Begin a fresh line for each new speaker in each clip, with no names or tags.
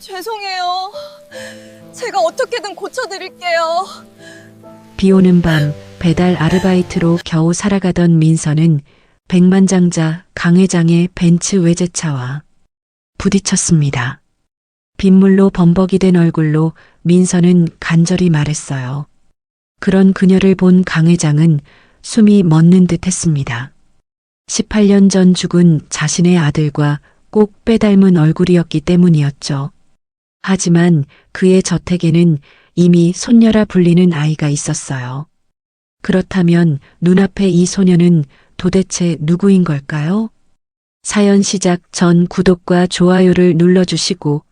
죄송해요. 제가 어떻게든 고쳐드릴게요.
비 오는 밤 배달 아르바이트로 겨우 살아가던 민서는 백만장자 강 회장의 벤츠 외제차와 부딪혔습니다. 빗물로 범벅이 된 얼굴로 민서는 간절히 말했어요. 그런 그녀를 본 강 회장은 숨이 멎는 듯 했습니다. 18년 전 죽은 자신의 아들과 꼭 빼닮은 얼굴이었기 때문이었죠. 하지만 그의 저택에는 이미 손녀라 불리는 아이가 있었어요. 그렇다면 눈앞의 이 소녀는 도대체 누구인 걸까요? 사연 시작 전 구독과 좋아요를 눌러주시고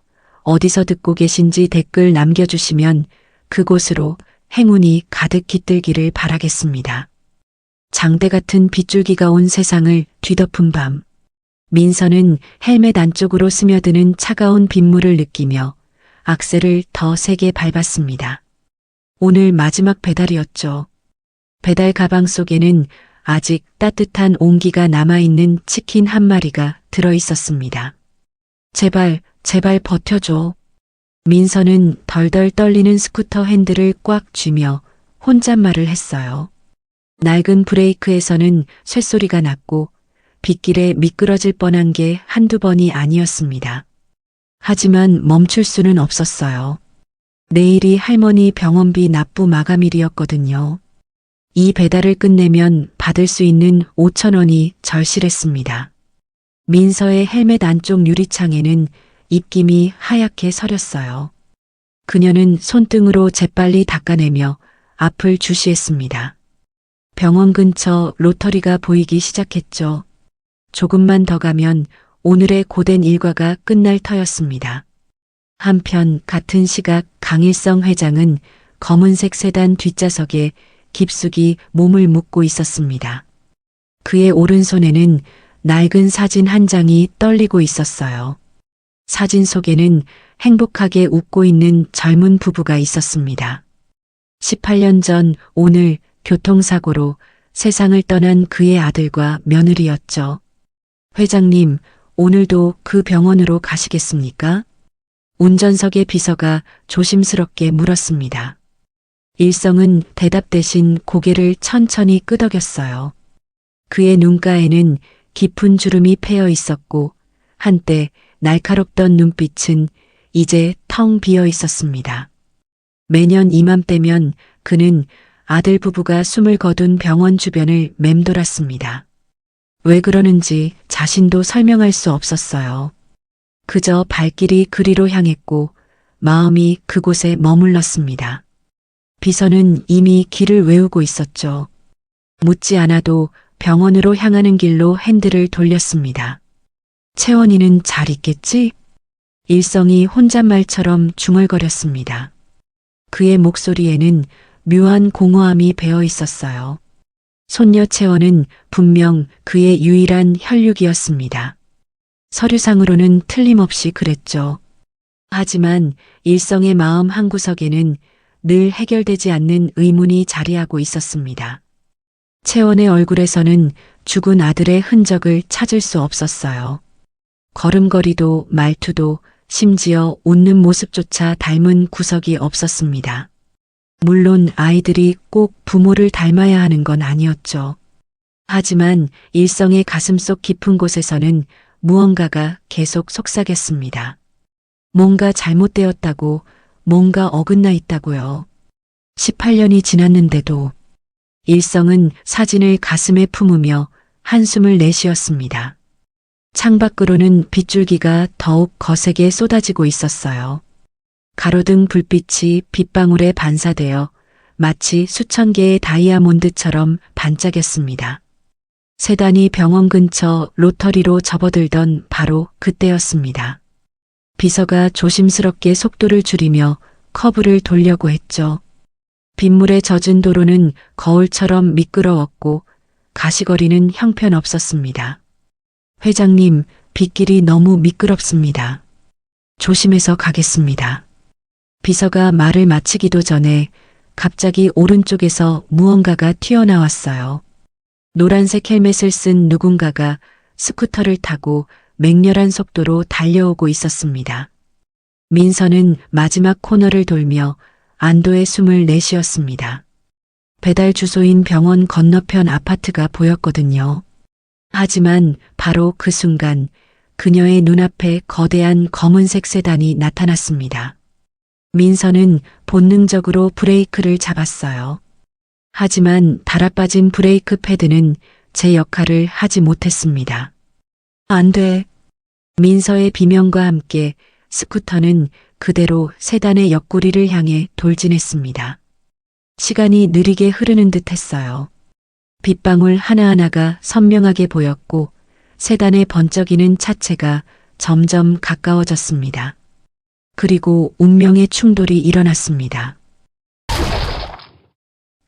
어디서 듣고 계신지 댓글 남겨주시면 그곳으로 행운이 가득 깃들기를 바라겠습니다. 장대 같은 빗줄기가 온 세상을 뒤덮은 밤. 민서는 헬멧 안쪽으로 스며드는 차가운 빗물을 느끼며 악셀을 더 세게 밟았습니다. 오늘 마지막 배달이었죠. 배달 가방 속에는 아직 따뜻한 온기가 남아있는 치킨 한 마리가 들어있었습니다. 제발, 제발 버텨줘. 민서는 덜덜 떨리는 스쿠터 핸들을 꽉 쥐며 혼잣말을 했어요. 낡은 브레이크에서는 쇳소리가 났고 빗길에 미끄러질 뻔한 게 한두 번이 아니었습니다. 하지만 멈출 수는 없었어요. 내일이 할머니 병원비 납부 마감일이었거든요. 이 배달을 끝내면 받을 수 있는 5,000원이 절실했습니다. 민서의 헬멧 안쪽 유리창에는 입김이 하얗게 서렸어요. 그녀는 손등으로 재빨리 닦아내며 앞을 주시했습니다. 병원 근처 로터리가 보이기 시작했죠. 조금만 더 가면 오늘의 고된 일과가 끝날 터였습니다. 한편 같은 시각 강일성 회장은 검은색 세단 뒷좌석에 깊숙이 몸을 묻고 있었습니다. 그의 오른손에는 낡은 사진 한 장이 떨리고 있었어요. 사진 속에는 행복하게 웃고 있는 젊은 부부가 있었습니다. 18년 전 오늘 교통사고로 세상을 떠난 그의 아들과 며느리였죠. 회장님, 오늘도 그 병원으로 가시겠습니까? 운전석의 비서가 조심스럽게 물었습니다. 일성은 대답 대신 고개를 천천히 끄덕였어요. 그의 눈가에는 깊은 주름이 패여 있었고 한때 날카롭던 눈빛은 이제 텅 비어 있었습니다. 매년 이맘때면 그는 아들 부부가 숨을 거둔 병원 주변을 맴돌았습니다. 왜 그러는지 자신도 설명할 수 없었어요. 그저 발길이 그리로 향했고 마음이 그곳에 머물렀습니다. 비서는 이미 길을 외우고 있었죠. 묻지 않아도 병원으로 향하는 길로 핸들을 돌렸습니다. 채원이는 잘 있겠지? 일성이 혼잣말처럼 중얼거렸습니다. 그의 목소리에는 묘한 공허함이 배어 있었어요. 손녀 채원은 분명 그의 유일한 혈육이었습니다. 서류상으로는 틀림없이 그랬죠. 하지만 일성의 마음 한구석에는 늘 해결되지 않는 의문이 자리하고 있었습니다. 채원의 얼굴에서는 죽은 아들의 흔적을 찾을 수 없었어요. 걸음걸이도 말투도 심지어 웃는 모습조차 닮은 구석이 없었습니다. 물론 아이들이 꼭 부모를 닮아야 하는 건 아니었죠. 하지만 일성의 가슴속 깊은 곳에서는 무언가가 계속 속삭였습니다. 뭔가 잘못되었다고, 뭔가 어긋나 있다고요. 18년이 지났는데도 일성은 사진을 가슴에 품으며 한숨을 내쉬었습니다. 창밖으로는 빗줄기가 더욱 거세게 쏟아지고 있었어요. 가로등 불빛이 빗방울에 반사되어 마치 수천 개의 다이아몬드처럼 반짝였습니다. 세단이 병원 근처 로터리로 접어들던 바로 그때였습니다. 비서가 조심스럽게 속도를 줄이며 커브를 돌려고 했죠. 빗물에 젖은 도로는 거울처럼 미끄러웠고 가시거리는 형편없었습니다. 회장님, 빗길이 너무 미끄럽습니다. 조심해서 가겠습니다. 비서가 말을 마치기도 전에 갑자기 오른쪽에서 무언가가 튀어나왔어요. 노란색 헬멧을 쓴 누군가가 스쿠터를 타고 맹렬한 속도로 달려오고 있었습니다. 민서는 마지막 코너를 돌며 안도의 숨을 내쉬었습니다. 배달 주소인 병원 건너편 아파트가 보였거든요. 하지만 바로 그 순간 그녀의 눈앞에 거대한 검은색 세단이 나타났습니다. 민서는 본능적으로 브레이크를 잡았어요. 하지만 달아빠진 브레이크 패드는 제 역할을 하지 못했습니다. 안 돼. 민서의 비명과 함께 스쿠터는 그대로 세단의 옆구리를 향해 돌진했습니다. 시간이 느리게 흐르는 듯 했어요. 빗방울 하나하나가 선명하게 보였고 세단에 번쩍이는 차체가 점점 가까워졌습니다. 그리고 운명의 충돌이 일어났습니다.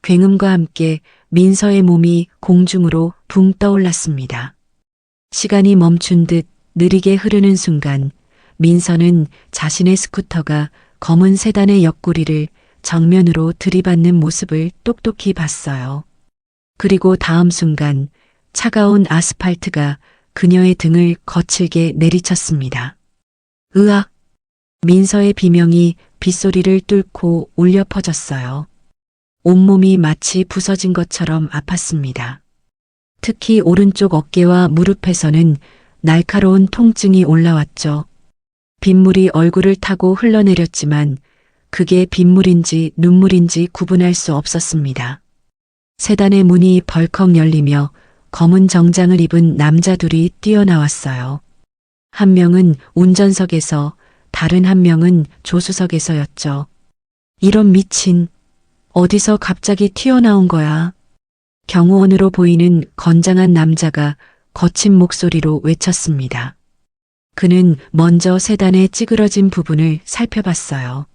굉음과 함께 민서의 몸이 공중으로 붕 떠올랐습니다. 시간이 멈춘 듯 느리게 흐르는 순간 민서는 자신의 스쿠터가 검은 세단의 옆구리를 정면으로 들이받는 모습을 똑똑히 봤어요. 그리고 다음 순간 차가운 아스팔트가 그녀의 등을 거칠게 내리쳤습니다. 으악! 민서의 비명이 빗소리를 뚫고 울려 퍼졌어요. 온몸이 마치 부서진 것처럼 아팠습니다. 특히 오른쪽 어깨와 무릎에서는 날카로운 통증이 올라왔죠. 빗물이 얼굴을 타고 흘러내렸지만 그게 빗물인지 눈물인지 구분할 수 없었습니다. 세단의 문이 벌컥 열리며 검은 정장을 입은 남자 둘이 뛰어나왔어요. 한 명은 운전석에서 다른 한 명은 조수석에서였죠. 이런 미친, 어디서 갑자기 튀어나온 거야? 경호원으로 보이는 건장한 남자가 거친 목소리로 외쳤습니다. 그는 먼저 세단의 찌그러진 부분을 살펴봤어요.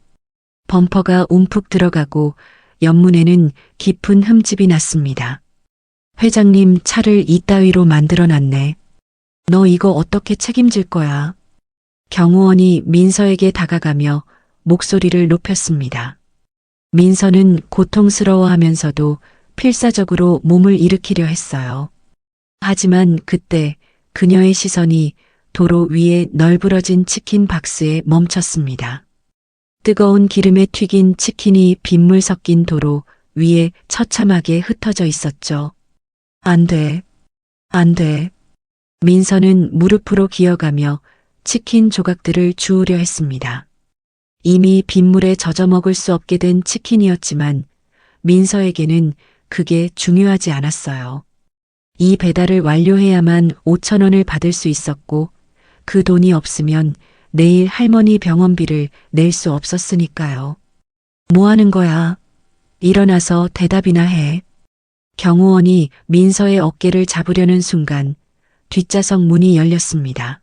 범퍼가 움푹 들어가고 옆문에는 깊은 흠집이 났습니다. 회장님 차를 이따위로 만들어놨네. 너 이거 어떻게 책임질 거야? 경호원이 민서에게 다가가며 목소리를 높였습니다. 민서는 고통스러워하면서도 필사적으로 몸을 일으키려 했어요. 하지만 그때 그녀의 시선이 도로 위에 널브러진 치킨 박스에 멈췄습니다. 뜨거운 기름에 튀긴 치킨이 빗물 섞인 도로 위에 처참하게 흩어져 있었죠. 안 돼. 안 돼. 민서는 무릎으로 기어가며 치킨 조각들을 주우려 했습니다. 이미 빗물에 젖어 먹을 수 없게 된 치킨이었지만 민서에게는 그게 중요하지 않았어요. 이 배달을 완료해야만 5,000원을 받을 수 있었고 그 돈이 없으면 내일 할머니 병원비를 낼 수 없었으니까요. 뭐 하는 거야? 일어나서 대답이나 해. 경호원이 민서의 어깨를 잡으려는 순간 뒷좌석 문이 열렸습니다.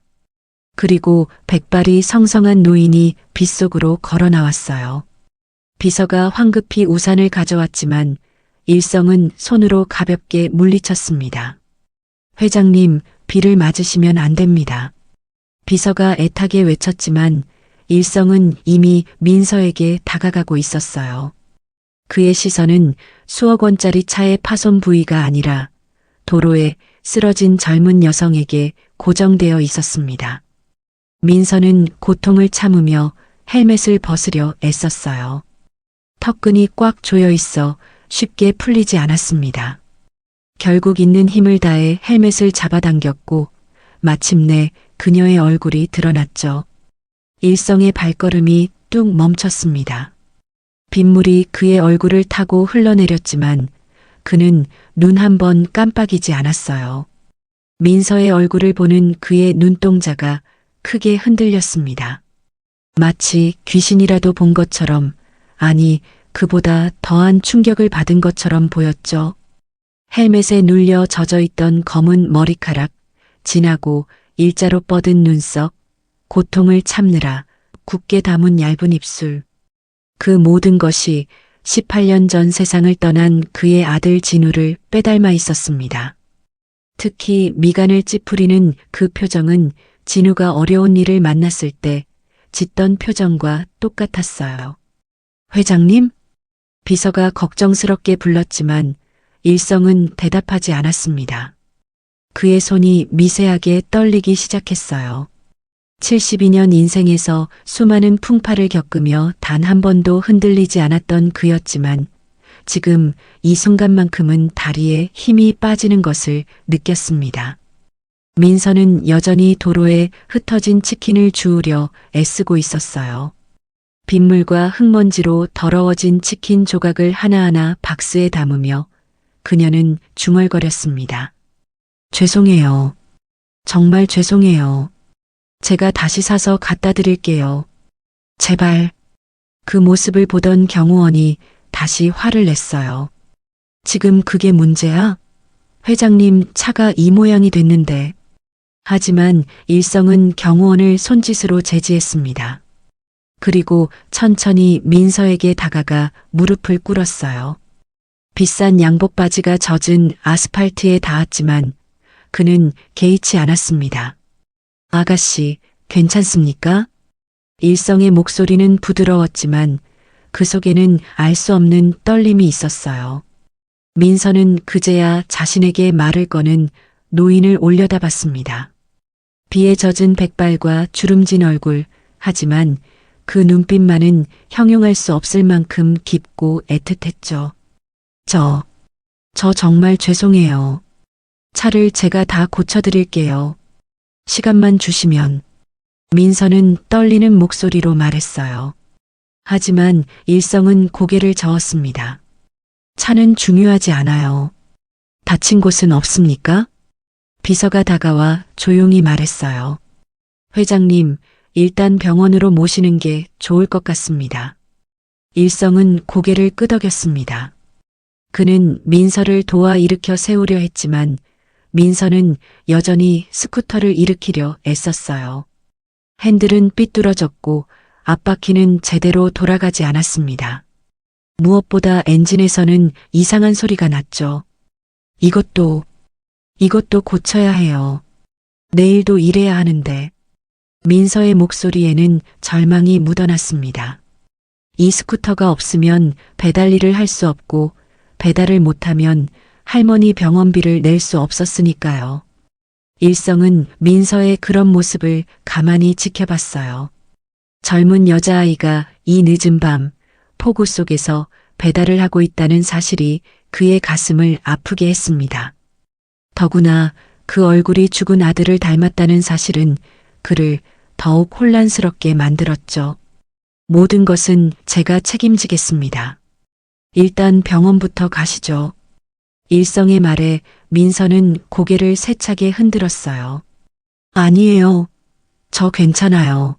그리고 백발이 성성한 노인이 빗속으로 걸어 나왔어요. 비서가 황급히 우산을 가져왔지만 일성은 손으로 가볍게 물리쳤습니다. 회장님, 비를 맞으시면 안 됩니다. 비서가 애타게 외쳤지만 일성은 이미 민서에게 다가가고 있었어요. 그의 시선은 수억 원짜리 차의 파손 부위가 아니라 도로에 쓰러진 젊은 여성에게 고정되어 있었습니다. 민서는 고통을 참으며 헬멧을 벗으려 애썼어요. 턱끈이 꽉 조여 있어 쉽게 풀리지 않았습니다. 결국 있는 힘을 다해 헬멧을 잡아당겼고 마침내 그녀의 얼굴이 드러났죠. 일성의 발걸음이 뚝 멈췄습니다. 빗물이 그의 얼굴을 타고 흘러내렸지만 그는 눈 한 번 깜빡이지 않았어요. 민서의 얼굴을 보는 그의 눈동자가 크게 흔들렸습니다. 마치 귀신이라도 본 것처럼, 아니 그보다 더한 충격을 받은 것처럼 보였죠. 헬멧에 눌려 젖어있던 검은 머리카락, 진하고 일자로 뻗은 눈썹, 고통을 참느라 굳게 담은 얇은 입술. 그 모든 것이 18년 전 세상을 떠난 그의 아들 진우를 빼닮아 있었습니다. 특히 미간을 찌푸리는 그 표정은 진우가 어려운 일을 만났을 때 짓던 표정과 똑같았어요. 회장님? 비서가 걱정스럽게 불렀지만 일성은 대답하지 않았습니다. 그의 손이 미세하게 떨리기 시작했어요. 72년 인생에서 수많은 풍파를 겪으며 단 한 번도 흔들리지 않았던 그였지만 지금 이 순간만큼은 다리에 힘이 빠지는 것을 느꼈습니다. 민서는 여전히 도로에 흩어진 치킨을 주우려 애쓰고 있었어요. 빗물과 흙먼지로 더러워진 치킨 조각을 하나하나 박스에 담으며 그녀는 중얼거렸습니다. 죄송해요. 정말 죄송해요. 제가 다시 사서 갖다 드릴게요. 제발. 그 모습을 보던 경호원이 다시 화를 냈어요. 지금 그게 문제야? 회장님 차가 이 모양이 됐는데. 하지만 일성은 경호원을 손짓으로 제지했습니다. 그리고 천천히 민서에게 다가가 무릎을 꿇었어요. 비싼 양복 바지가 젖은 아스팔트에 닿았지만 그는 개의치 않았습니다. 아가씨, 괜찮습니까? 일성의 목소리는 부드러웠지만 그 속에는 알 수 없는 떨림이 있었어요. 민서는 그제야 자신에게 말을 거는 노인을 올려다봤습니다. 비에 젖은 백발과 주름진 얼굴, 하지만 그 눈빛만은 형용할 수 없을 만큼 깊고 애틋했죠. 저 정말 죄송해요. 차를 제가 다 고쳐드릴게요. 시간만 주시면. 민서는 떨리는 목소리로 말했어요. 하지만 일성은 고개를 저었습니다. 차는 중요하지 않아요. 다친 곳은 없습니까? 비서가 다가와 조용히 말했어요. 회장님, 일단 병원으로 모시는 게 좋을 것 같습니다. 일성은 고개를 끄덕였습니다. 그는 민서를 도와 일으켜 세우려 했지만 민서는 여전히 스쿠터를 일으키려 애썼어요. 핸들은 삐뚤어졌고 앞바퀴는 제대로 돌아가지 않았습니다. 무엇보다 엔진에서는 이상한 소리가 났죠. 이것도 고쳐야 해요. 내일도 일해야 하는데. 민서의 목소리에는 절망이 묻어났습니다. 이 스쿠터가 없으면 배달 일을 할 수 없고 배달을 못하면 할머니 병원비를 낼 수 없었으니까요. 일성은 민서의 그런 모습을 가만히 지켜봤어요. 젊은 여자아이가 이 늦은 밤 폭우 속에서 배달을 하고 있다는 사실이 그의 가슴을 아프게 했습니다. 더구나 그 얼굴이 죽은 아들을 닮았다는 사실은 그를 더욱 혼란스럽게 만들었죠. 모든 것은 제가 책임지겠습니다. 일단 병원부터 가시죠. 일성의 말에 민서는 고개를 세차게 흔들었어요. 아니에요. 저 괜찮아요.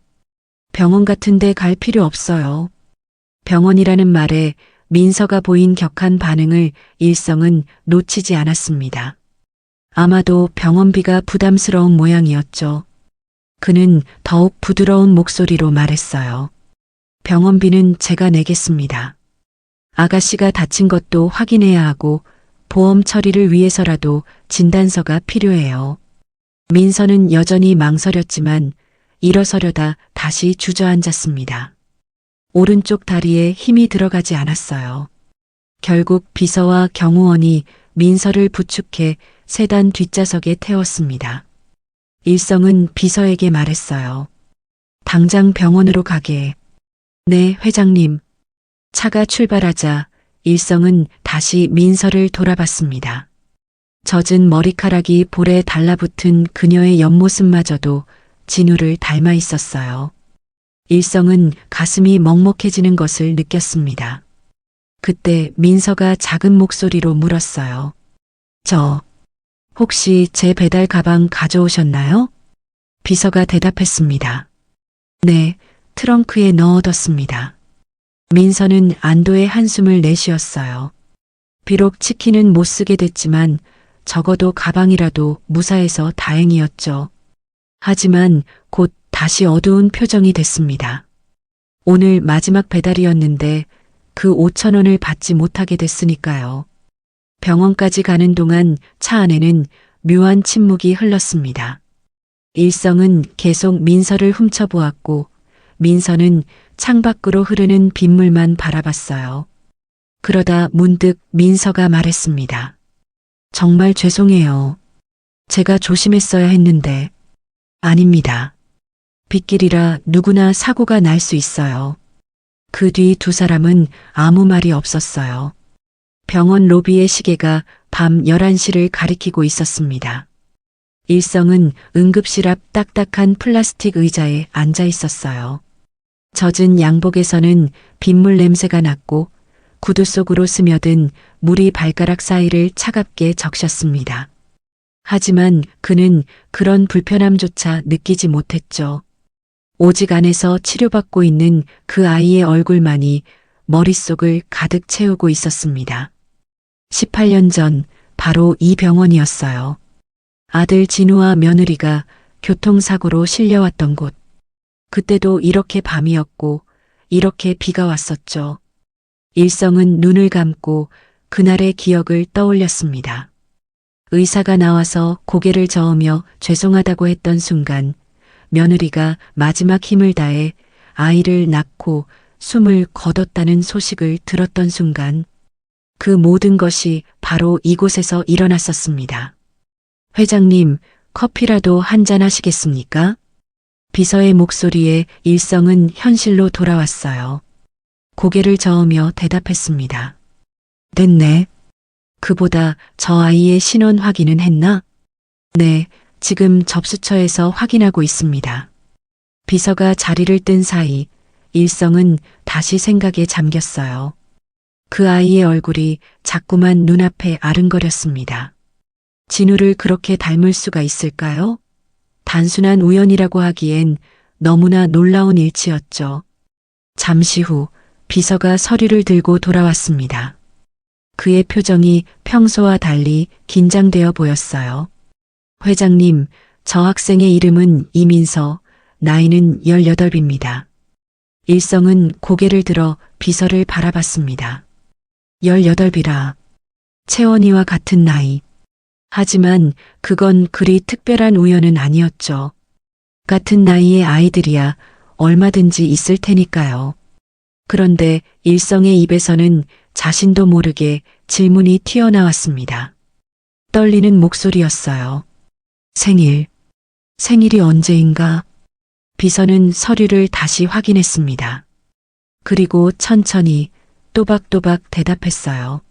병원 같은 데 갈 필요 없어요. 병원이라는 말에 민서가 보인 격한 반응을 일성은 놓치지 않았습니다. 아마도 병원비가 부담스러운 모양이었죠. 그는 더욱 부드러운 목소리로 말했어요. 병원비는 제가 내겠습니다. 아가씨가 다친 것도 확인해야 하고 보험 처리를 위해서라도 진단서가 필요해요. 민서는 여전히 망설였지만 일어서려다 다시 주저앉았습니다. 오른쪽 다리에 힘이 들어가지 않았어요. 결국 비서와 경호원이 민서를 부축해 세단 뒷좌석에 태웠습니다. 일성은 비서에게 말했어요. 당장 병원으로 가게. 네, 회장님. 차가 출발하자 일성은 다시 민서를 돌아봤습니다. 젖은 머리카락이 볼에 달라붙은 그녀의 옆모습마저도 진우를 닮아 있었어요. 일성은 가슴이 먹먹해지는 것을 느꼈습니다. 그때 민서가 작은 목소리로 물었어요. 혹시 제 배달 가방 가져오셨나요? 비서가 대답했습니다. 네, 트렁크에 넣어뒀습니다. 민서는 안도의 한숨을 내쉬었어요. 비록 치킨은 못 쓰게 됐지만 적어도 가방이라도 무사해서 다행이었죠. 하지만 곧 다시 어두운 표정이 됐습니다. 오늘 마지막 배달이었는데 그 5,000원을 받지 못하게 됐으니까요. 병원까지 가는 동안 차 안에는 묘한 침묵이 흘렀습니다. 일성은 계속 민서를 훔쳐보았고 민서는 창밖으로 흐르는 빗물만 바라봤어요. 그러다 문득 민서가 말했습니다. 정말 죄송해요. 제가 조심했어야 했는데. 아닙니다. 빗길이라 누구나 사고가 날 수 있어요. 그 뒤 두 사람은 아무 말이 없었어요. 병원 로비의 시계가 밤 11시를 가리키고 있었습니다. 일성은 응급실 앞 딱딱한 플라스틱 의자에 앉아 있었어요. 젖은 양복에서는 빗물 냄새가 났고 구두 속으로 스며든 물이 발가락 사이를 차갑게 적셨습니다. 하지만 그는 그런 불편함조차 느끼지 못했죠. 오직 안에서 치료받고 있는 그 아이의 얼굴만이 머릿속을 가득 채우고 있었습니다. 18년 전 바로 이 병원이었어요. 아들 진우와 며느리가 교통사고로 실려왔던 곳. 그때도 이렇게 밤이었고 이렇게 비가 왔었죠. 일성은 눈을 감고 그날의 기억을 떠올렸습니다. 의사가 나와서 고개를 저으며 죄송하다고 했던 순간 며느리가 마지막 힘을 다해 아이를 낳고 숨을 거뒀다는 소식을 들었던 순간 그 모든 것이 바로 이곳에서 일어났었습니다. 회장님, 커피라도 한잔 하시겠습니까? 비서의 목소리에 일성은 현실로 돌아왔어요. 고개를 저으며 대답했습니다. 됐네. 그보다 저 아이의 신원 확인은 했나? 네, 지금 접수처에서 확인하고 있습니다. 비서가 자리를 뜬 사이 일성은 다시 생각에 잠겼어요. 그 아이의 얼굴이 자꾸만 눈앞에 아른거렸습니다. 진우를 그렇게 닮을 수가 있을까요? 단순한 우연이라고 하기엔 너무나 놀라운 일치였죠. 잠시 후 비서가 서류를 들고 돌아왔습니다. 그의 표정이 평소와 달리 긴장되어 보였어요. 회장님, 저 학생의 이름은 이민서, 나이는 18입니다. 일성은 고개를 들어 비서를 바라봤습니다. 18이라. 채원이와 같은 나이. 하지만 그건 그리 특별한 우연은 아니었죠. 같은 나이의 아이들이야 얼마든지 있을 테니까요. 그런데 일성의 입에서는 자신도 모르게 질문이 튀어나왔습니다. 떨리는 목소리였어요. 생일이 언제인가? 비서는 서류를 다시 확인했습니다. 그리고 천천히 또박또박 대답했어요.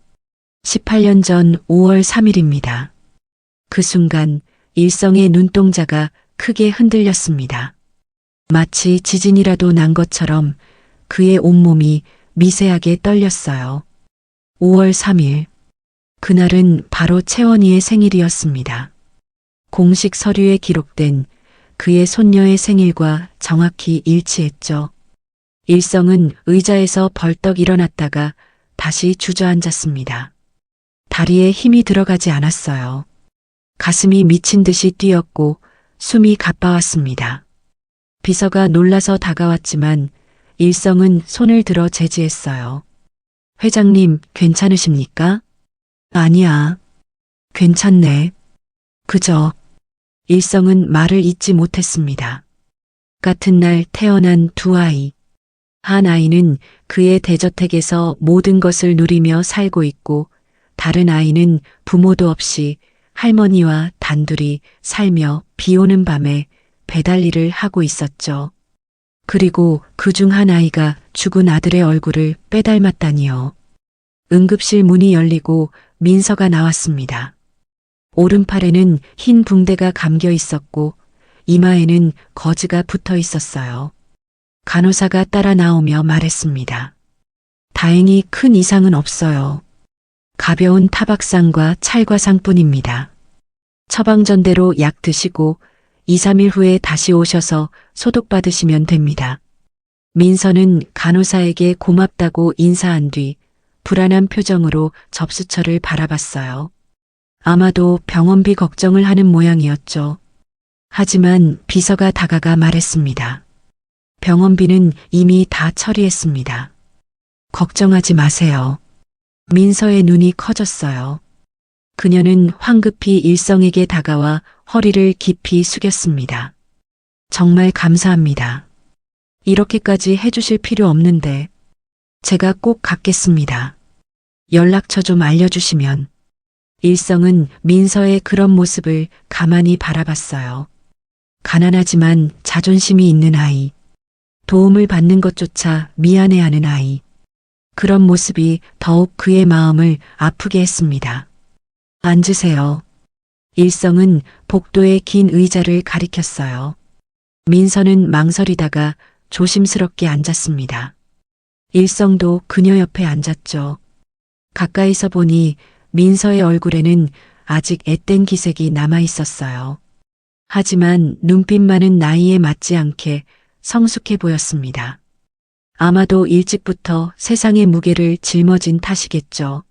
18년 전 5월 3일입니다. 그 순간 일성의 눈동자가 크게 흔들렸습니다. 마치 지진이라도 난 것처럼 그의 온몸이 미세하게 떨렸어요. 5월 3일. 그날은 바로 채원이의 생일이었습니다. 공식 서류에 기록된 그의 손녀의 생일과 정확히 일치했죠. 일성은 의자에서 벌떡 일어났다가 다시 주저앉았습니다. 다리에 힘이 들어가지 않았어요. 가슴이 미친 듯이 뛰었고 숨이 가빠왔습니다. 비서가 놀라서 다가왔지만 일성은 손을 들어 제지했어요. 회장님, 괜찮으십니까? 아니야. 괜찮네. 그저. 일성은 말을 잇지 못했습니다. 같은 날 태어난 두 아이. 한 아이는 그의 대저택에서 모든 것을 누리며 살고 있고 다른 아이는 부모도 없이 할머니와 단둘이 살며 비 오는 밤에 배달 일을 하고 있었죠. 그리고 그중 한 아이가 죽은 아들의 얼굴을 빼닮았다니요. 응급실 문이 열리고 민서가 나왔습니다. 오른팔에는 흰 붕대가 감겨 있었고 이마에는 거즈가 붙어 있었어요. 간호사가 따라 나오며 말했습니다. 다행히 큰 이상은 없어요. 가벼운 타박상과 찰과상뿐입니다. 처방전대로 약 드시고 2, 3일 후에 다시 오셔서 소독받으시면 됩니다. 민서는 간호사에게 고맙다고 인사한 뒤 불안한 표정으로 접수처를 바라봤어요. 아마도 병원비 걱정을 하는 모양이었죠. 하지만 비서가 다가가 말했습니다. 병원비는 이미 다 처리했습니다. 걱정하지 마세요. 민서의 눈이 커졌어요. 그녀는 황급히 일성에게 다가와 허리를 깊이 숙였습니다. 정말 감사합니다. 이렇게까지 해주실 필요 없는데 제가 꼭 갚겠습니다. 연락처 좀 알려주시면. 일성은 민서의 그런 모습을 가만히 바라봤어요. 가난하지만 자존심이 있는 아이. 도움을 받는 것조차 미안해하는 아이. 그런 모습이 더욱 그의 마음을 아프게 했습니다. 앉으세요. 일성은 복도의 긴 의자를 가리켰어요. 민서는 망설이다가 조심스럽게 앉았습니다. 일성도 그녀 옆에 앉았죠. 가까이서 보니 민서의 얼굴에는 아직 앳된 기색이 남아 있었어요. 하지만 눈빛만은 나이에 맞지 않게 성숙해 보였습니다. 아마도 일찍부터 세상의 무게를 짊어진 탓이겠죠.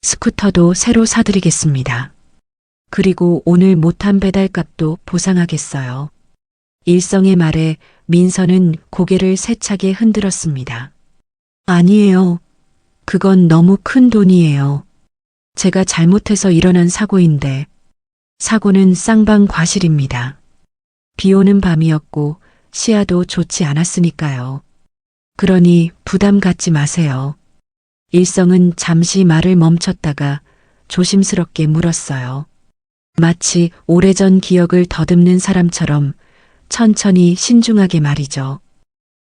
스쿠터도 새로 사드리겠습니다. 그리고 오늘 못한 배달값도 보상하겠어요. 일성의 말에 민서는 고개를 세차게 흔들었습니다. 아니에요. 그건 너무 큰 돈이에요. 제가 잘못해서 일어난 사고인데, 사고는 쌍방과실입니다. 비 오는 밤이었고 시야도 좋지 않았으니까요. 그러니 부담 갖지 마세요. 일성은 잠시 말을 멈췄다가 조심스럽게 물었어요. 마치 오래전 기억을 더듬는 사람처럼 천천히 신중하게 말이죠.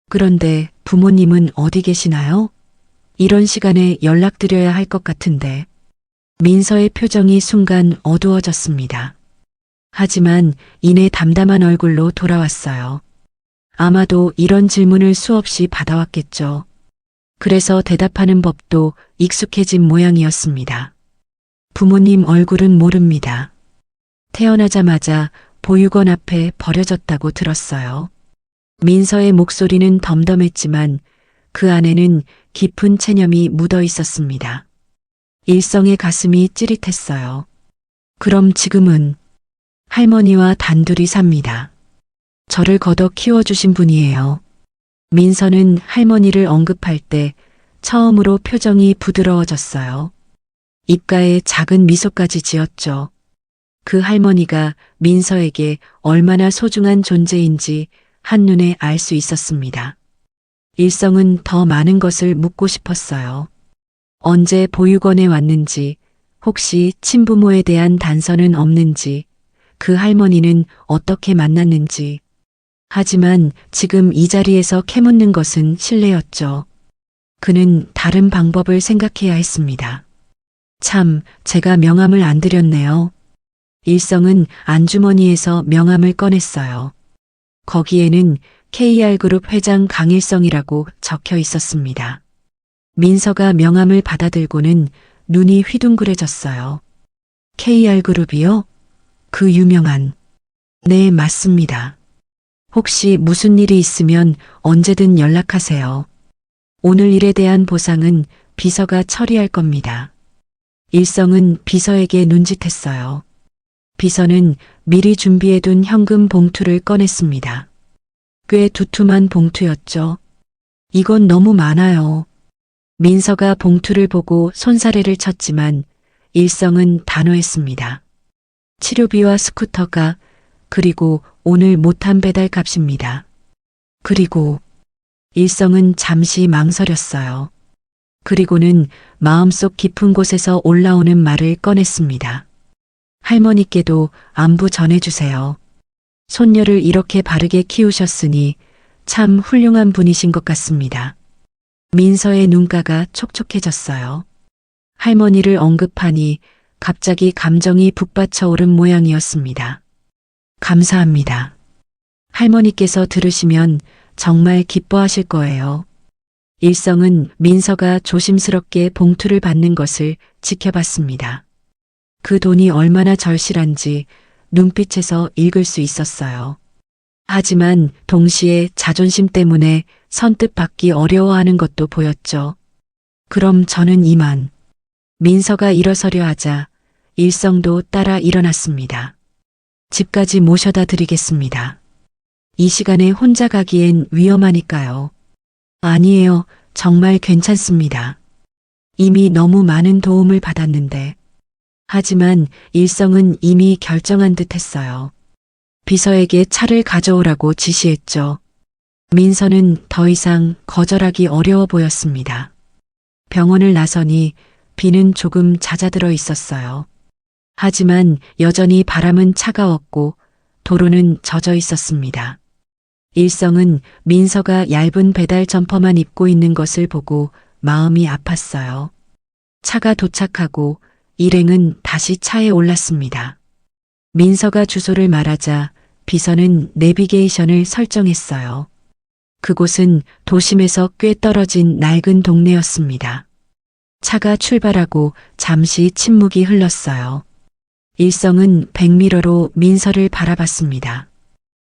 그런데 부모님은 어디 계시나요? 이런 시간에 연락드려야 할 것 같은데. 민서의 표정이 순간 어두워졌습니다. 하지만 이내 담담한 얼굴로 돌아왔어요. 아마도 이런 질문을 수없이 받아왔겠죠. 그래서 대답하는 법도 익숙해진 모양이었습니다. 부모님 얼굴은 모릅니다. 태어나자마자 보육원 앞에 버려졌다고 들었어요. 민서의 목소리는 덤덤했지만 그 안에는 깊은 체념이 묻어 있었습니다. 일성의 가슴이 찌릿했어요. 그럼 지금은 할머니와 단둘이 삽니다. 저를 걷어 키워주신 분이에요. 민서는 할머니를 언급할 때 처음으로 표정이 부드러워졌어요. 입가에 작은 미소까지 지었죠. 그 할머니가 민서에게 얼마나 소중한 존재인지 한눈에 알 수 있었습니다. 일성은 더 많은 것을 묻고 싶었어요. 언제 보육원에 왔는지, 혹시 친부모에 대한 단서는 없는지, 그 할머니는 어떻게 만났는지. 하지만 지금 이 자리에서 캐묻는 것은 실례였죠. 그는 다른 방법을 생각해야 했습니다. 참, 제가 명함을 안 드렸네요. 일성은 안주머니에서 명함을 꺼냈어요. 거기에는 KR그룹 회장 강일성이라고 적혀 있었습니다. 민서가 명함을 받아들고는 눈이 휘둥그레졌어요. KR그룹이요? 그 유명한. 네, 맞습니다. 혹시 무슨 일이 있으면 언제든 연락하세요. 오늘 일에 대한 보상은 비서가 처리할 겁니다. 일성은 비서에게 눈짓했어요. 비서는 미리 준비해둔 현금 봉투를 꺼냈습니다. 꽤 두툼한 봉투였죠. 이건 너무 많아요. 민서가 봉투를 보고 손사래를 쳤지만 일성은 단호했습니다. 치료비와 스쿠터가, 그리고 오늘 못한 배달값입니다. 그리고 일성은 잠시 망설였어요. 그리고는 마음속 깊은 곳에서 올라오는 말을 꺼냈습니다. 할머니께도 안부 전해주세요. 손녀를 이렇게 바르게 키우셨으니 참 훌륭한 분이신 것 같습니다. 민서의 눈가가 촉촉해졌어요. 할머니를 언급하니 갑자기 감정이 북받쳐 오른 모양이었습니다. 감사합니다. 할머니께서 들으시면 정말 기뻐하실 거예요. 일성은 민서가 조심스럽게 봉투를 받는 것을 지켜봤습니다. 그 돈이 얼마나 절실한지 눈빛에서 읽을 수 있었어요. 하지만 동시에 자존심 때문에 선뜻 받기 어려워하는 것도 보였죠. 그럼 저는 이만. 민서가 일어서려 하자 일성도 따라 일어났습니다. 집까지 모셔다 드리겠습니다. 이 시간에 혼자 가기엔 위험하니까요. 아니에요. 정말 괜찮습니다. 이미 너무 많은 도움을 받았는데. 하지만 일성은 이미 결정한 듯 했어요. 비서에게 차를 가져오라고 지시했죠. 민서는 더 이상 거절하기 어려워 보였습니다. 병원을 나서니 비는 조금 잦아들어 있었어요. 하지만 여전히 바람은 차가웠고 도로는 젖어 있었습니다. 일성은 민서가 얇은 배달 점퍼만 입고 있는 것을 보고 마음이 아팠어요. 차가 도착하고 일행은 다시 차에 올랐습니다. 민서가 주소를 말하자 비서는 내비게이션을 설정했어요. 그곳은 도심에서 꽤 떨어진 낡은 동네였습니다. 차가 출발하고 잠시 침묵이 흘렀어요. 일성은 백미러로 민서를 바라봤습니다.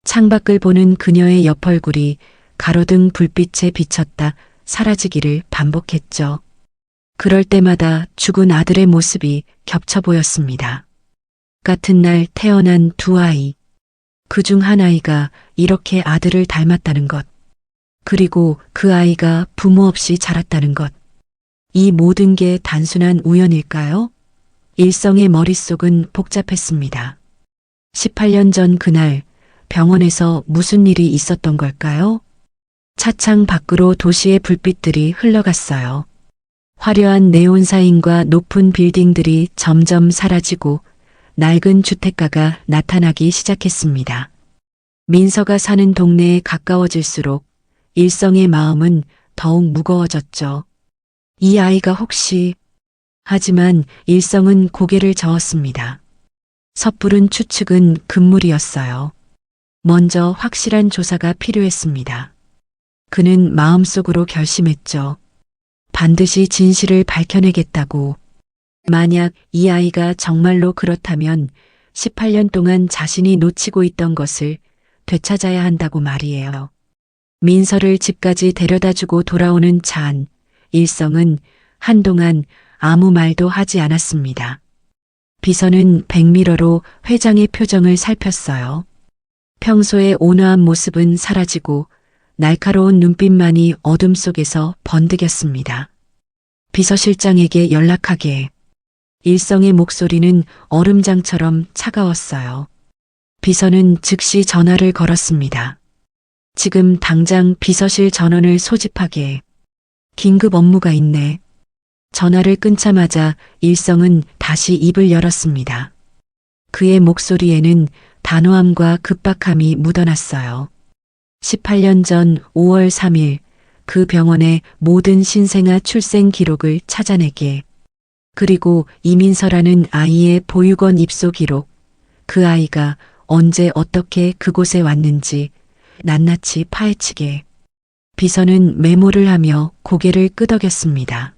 창밖을 보는 그녀의 옆얼굴이 가로등 불빛에 비쳤다 사라지기를 반복했죠. 그럴 때마다 죽은 아들의 모습이 겹쳐 보였습니다. 같은 날 태어난 두 아이. 그중 한 아이가 이렇게 아들을 닮았다는 것. 그리고 그 아이가 부모 없이 자랐다는 것. 이 모든 게 단순한 우연일까요? 일성의 머릿속은 복잡했습니다. 18년 전 그날 병원에서 무슨 일이 있었던 걸까요? 차창 밖으로 도시의 불빛들이 흘러갔어요. 화려한 네온 사인과 높은 빌딩들이 점점 사라지고 낡은 주택가가 나타나기 시작했습니다. 민서가 사는 동네에 가까워질수록 일성의 마음은 더욱 무거워졌죠. 이 아이가 혹시... 하지만 일성은 고개를 저었습니다. 섣부른 추측은 금물이었어요. 먼저 확실한 조사가 필요했습니다. 그는 마음속으로 결심했죠. 반드시 진실을 밝혀내겠다고. 만약 이 아이가 정말로 그렇다면 18년 동안 자신이 놓치고 있던 것을 되찾아야 한다고 말이에요. 민서를 집까지 데려다주고 돌아오는 차 안, 일성은 한동안 아무 말도 하지 않았습니다. 비서는 백미러로 회장의 표정을 살폈어요. 평소의 온화한 모습은 사라지고 날카로운 눈빛만이 어둠 속에서 번득였습니다. 비서실장에게 연락하게. 일성의 목소리는 얼음장처럼 차가웠어요. 비서는 즉시 전화를 걸었습니다. 지금 당장 비서실 전원을 소집하게. 긴급 업무가 있네. 전화를 끊자마자 일성은 다시 입을 열었습니다. 그의 목소리에는 단호함과 급박함이 묻어났어요. 18년 전 5월 3일 그 병원의 모든 신생아 출생 기록을 찾아내게. 그리고 이민서라는 아이의 보육원 입소 기록. 그 아이가 언제 어떻게 그곳에 왔는지 낱낱이 파헤치게. 비서는 메모를 하며 고개를 끄덕였습니다.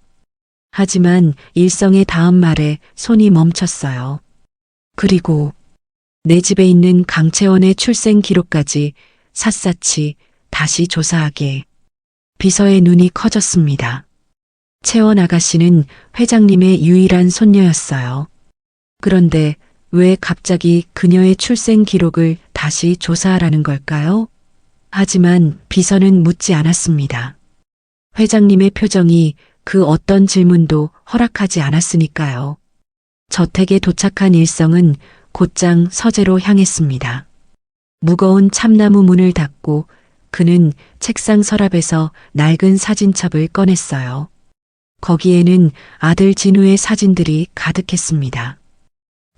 하지만 일성의 다음 말에 손이 멈췄어요. 그리고 내 집에 있는 강채원의 출생 기록까지 샅샅이 다시 조사하게. 비서의 눈이 커졌습니다. 채원 아가씨는 회장님의 유일한 손녀였어요. 그런데 왜 갑자기 그녀의 출생 기록을 다시 조사하라는 걸까요? 하지만 비서는 묻지 않았습니다. 회장님의 표정이 그 어떤 질문도 허락하지 않았으니까요. 저택에 도착한 일성은 곧장 서재로 향했습니다. 무거운 참나무 문을 닫고 그는 책상 서랍에서 낡은 사진첩을 꺼냈어요. 거기에는 아들 진우의 사진들이 가득했습니다.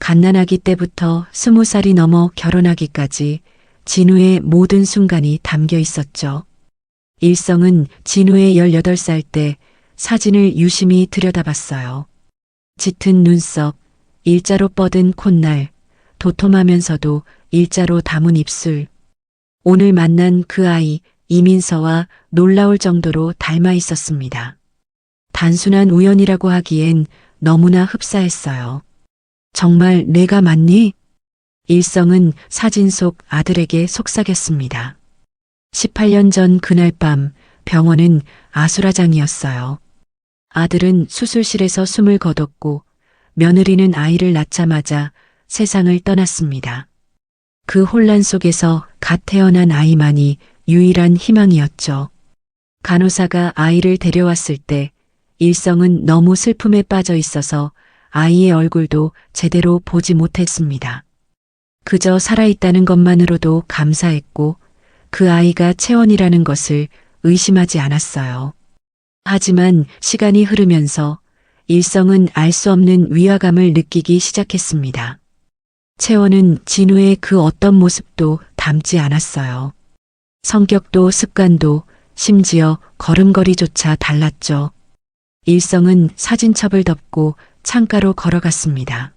갓난아기 때부터 20살이 넘어 결혼하기까지 진우의 모든 순간이 담겨 있었죠. 일성은 진우의 18살 때 사진을 유심히 들여다봤어요. 짙은 눈썹, 일자로 뻗은 콧날, 도톰하면서도 일자로 담은 입술. 오늘 만난 그 아이 이민서와 놀라울 정도로 닮아 있었습니다. 단순한 우연이라고 하기엔 너무나 흡사했어요. 정말 내가 맞니? 일성은 사진 속 아들에게 속삭였습니다. 18년 전 그날 밤 병원은 아수라장이었어요. 아들은 수술실에서 숨을 거뒀고 며느리는 아이를 낳자마자 세상을 떠났습니다. 그 혼란 속에서 갓 태어난 아이만이 유일한 희망이었죠. 간호사가 아이를 데려왔을 때 일성은 너무 슬픔에 빠져 있어서 아이의 얼굴도 제대로 보지 못했습니다. 그저 살아있다는 것만으로도 감사했고 그 아이가 채원이라는 것을 의심하지 않았어요. 하지만 시간이 흐르면서 일성은 알 수 없는 위화감을 느끼기 시작했습니다. 채원은 진우의 그 어떤 모습도 닮지 않았어요. 성격도 습관도 심지어 걸음걸이조차 달랐죠. 일성은 사진첩을 덮고 창가로 걸어갔습니다.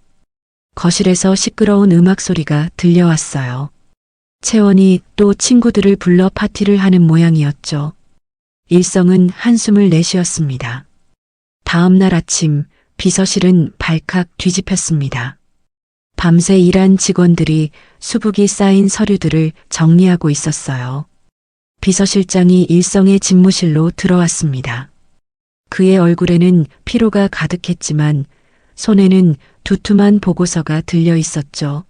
거실에서 시끄러운 음악 소리가 들려왔어요. 채원이 또 친구들을 불러 파티를 하는 모양이었죠. 일성은 한숨을 내쉬었습니다. 다음 날 아침 비서실은 발칵 뒤집혔습니다. 밤새 일한 직원들이 수북이 쌓인 서류들을 정리하고 있었어요. 비서실장이 일성의 집무실로 들어왔습니다. 그의 얼굴에는 피로가 가득했지만 손에는 두툼한 보고서가 들려 있었죠.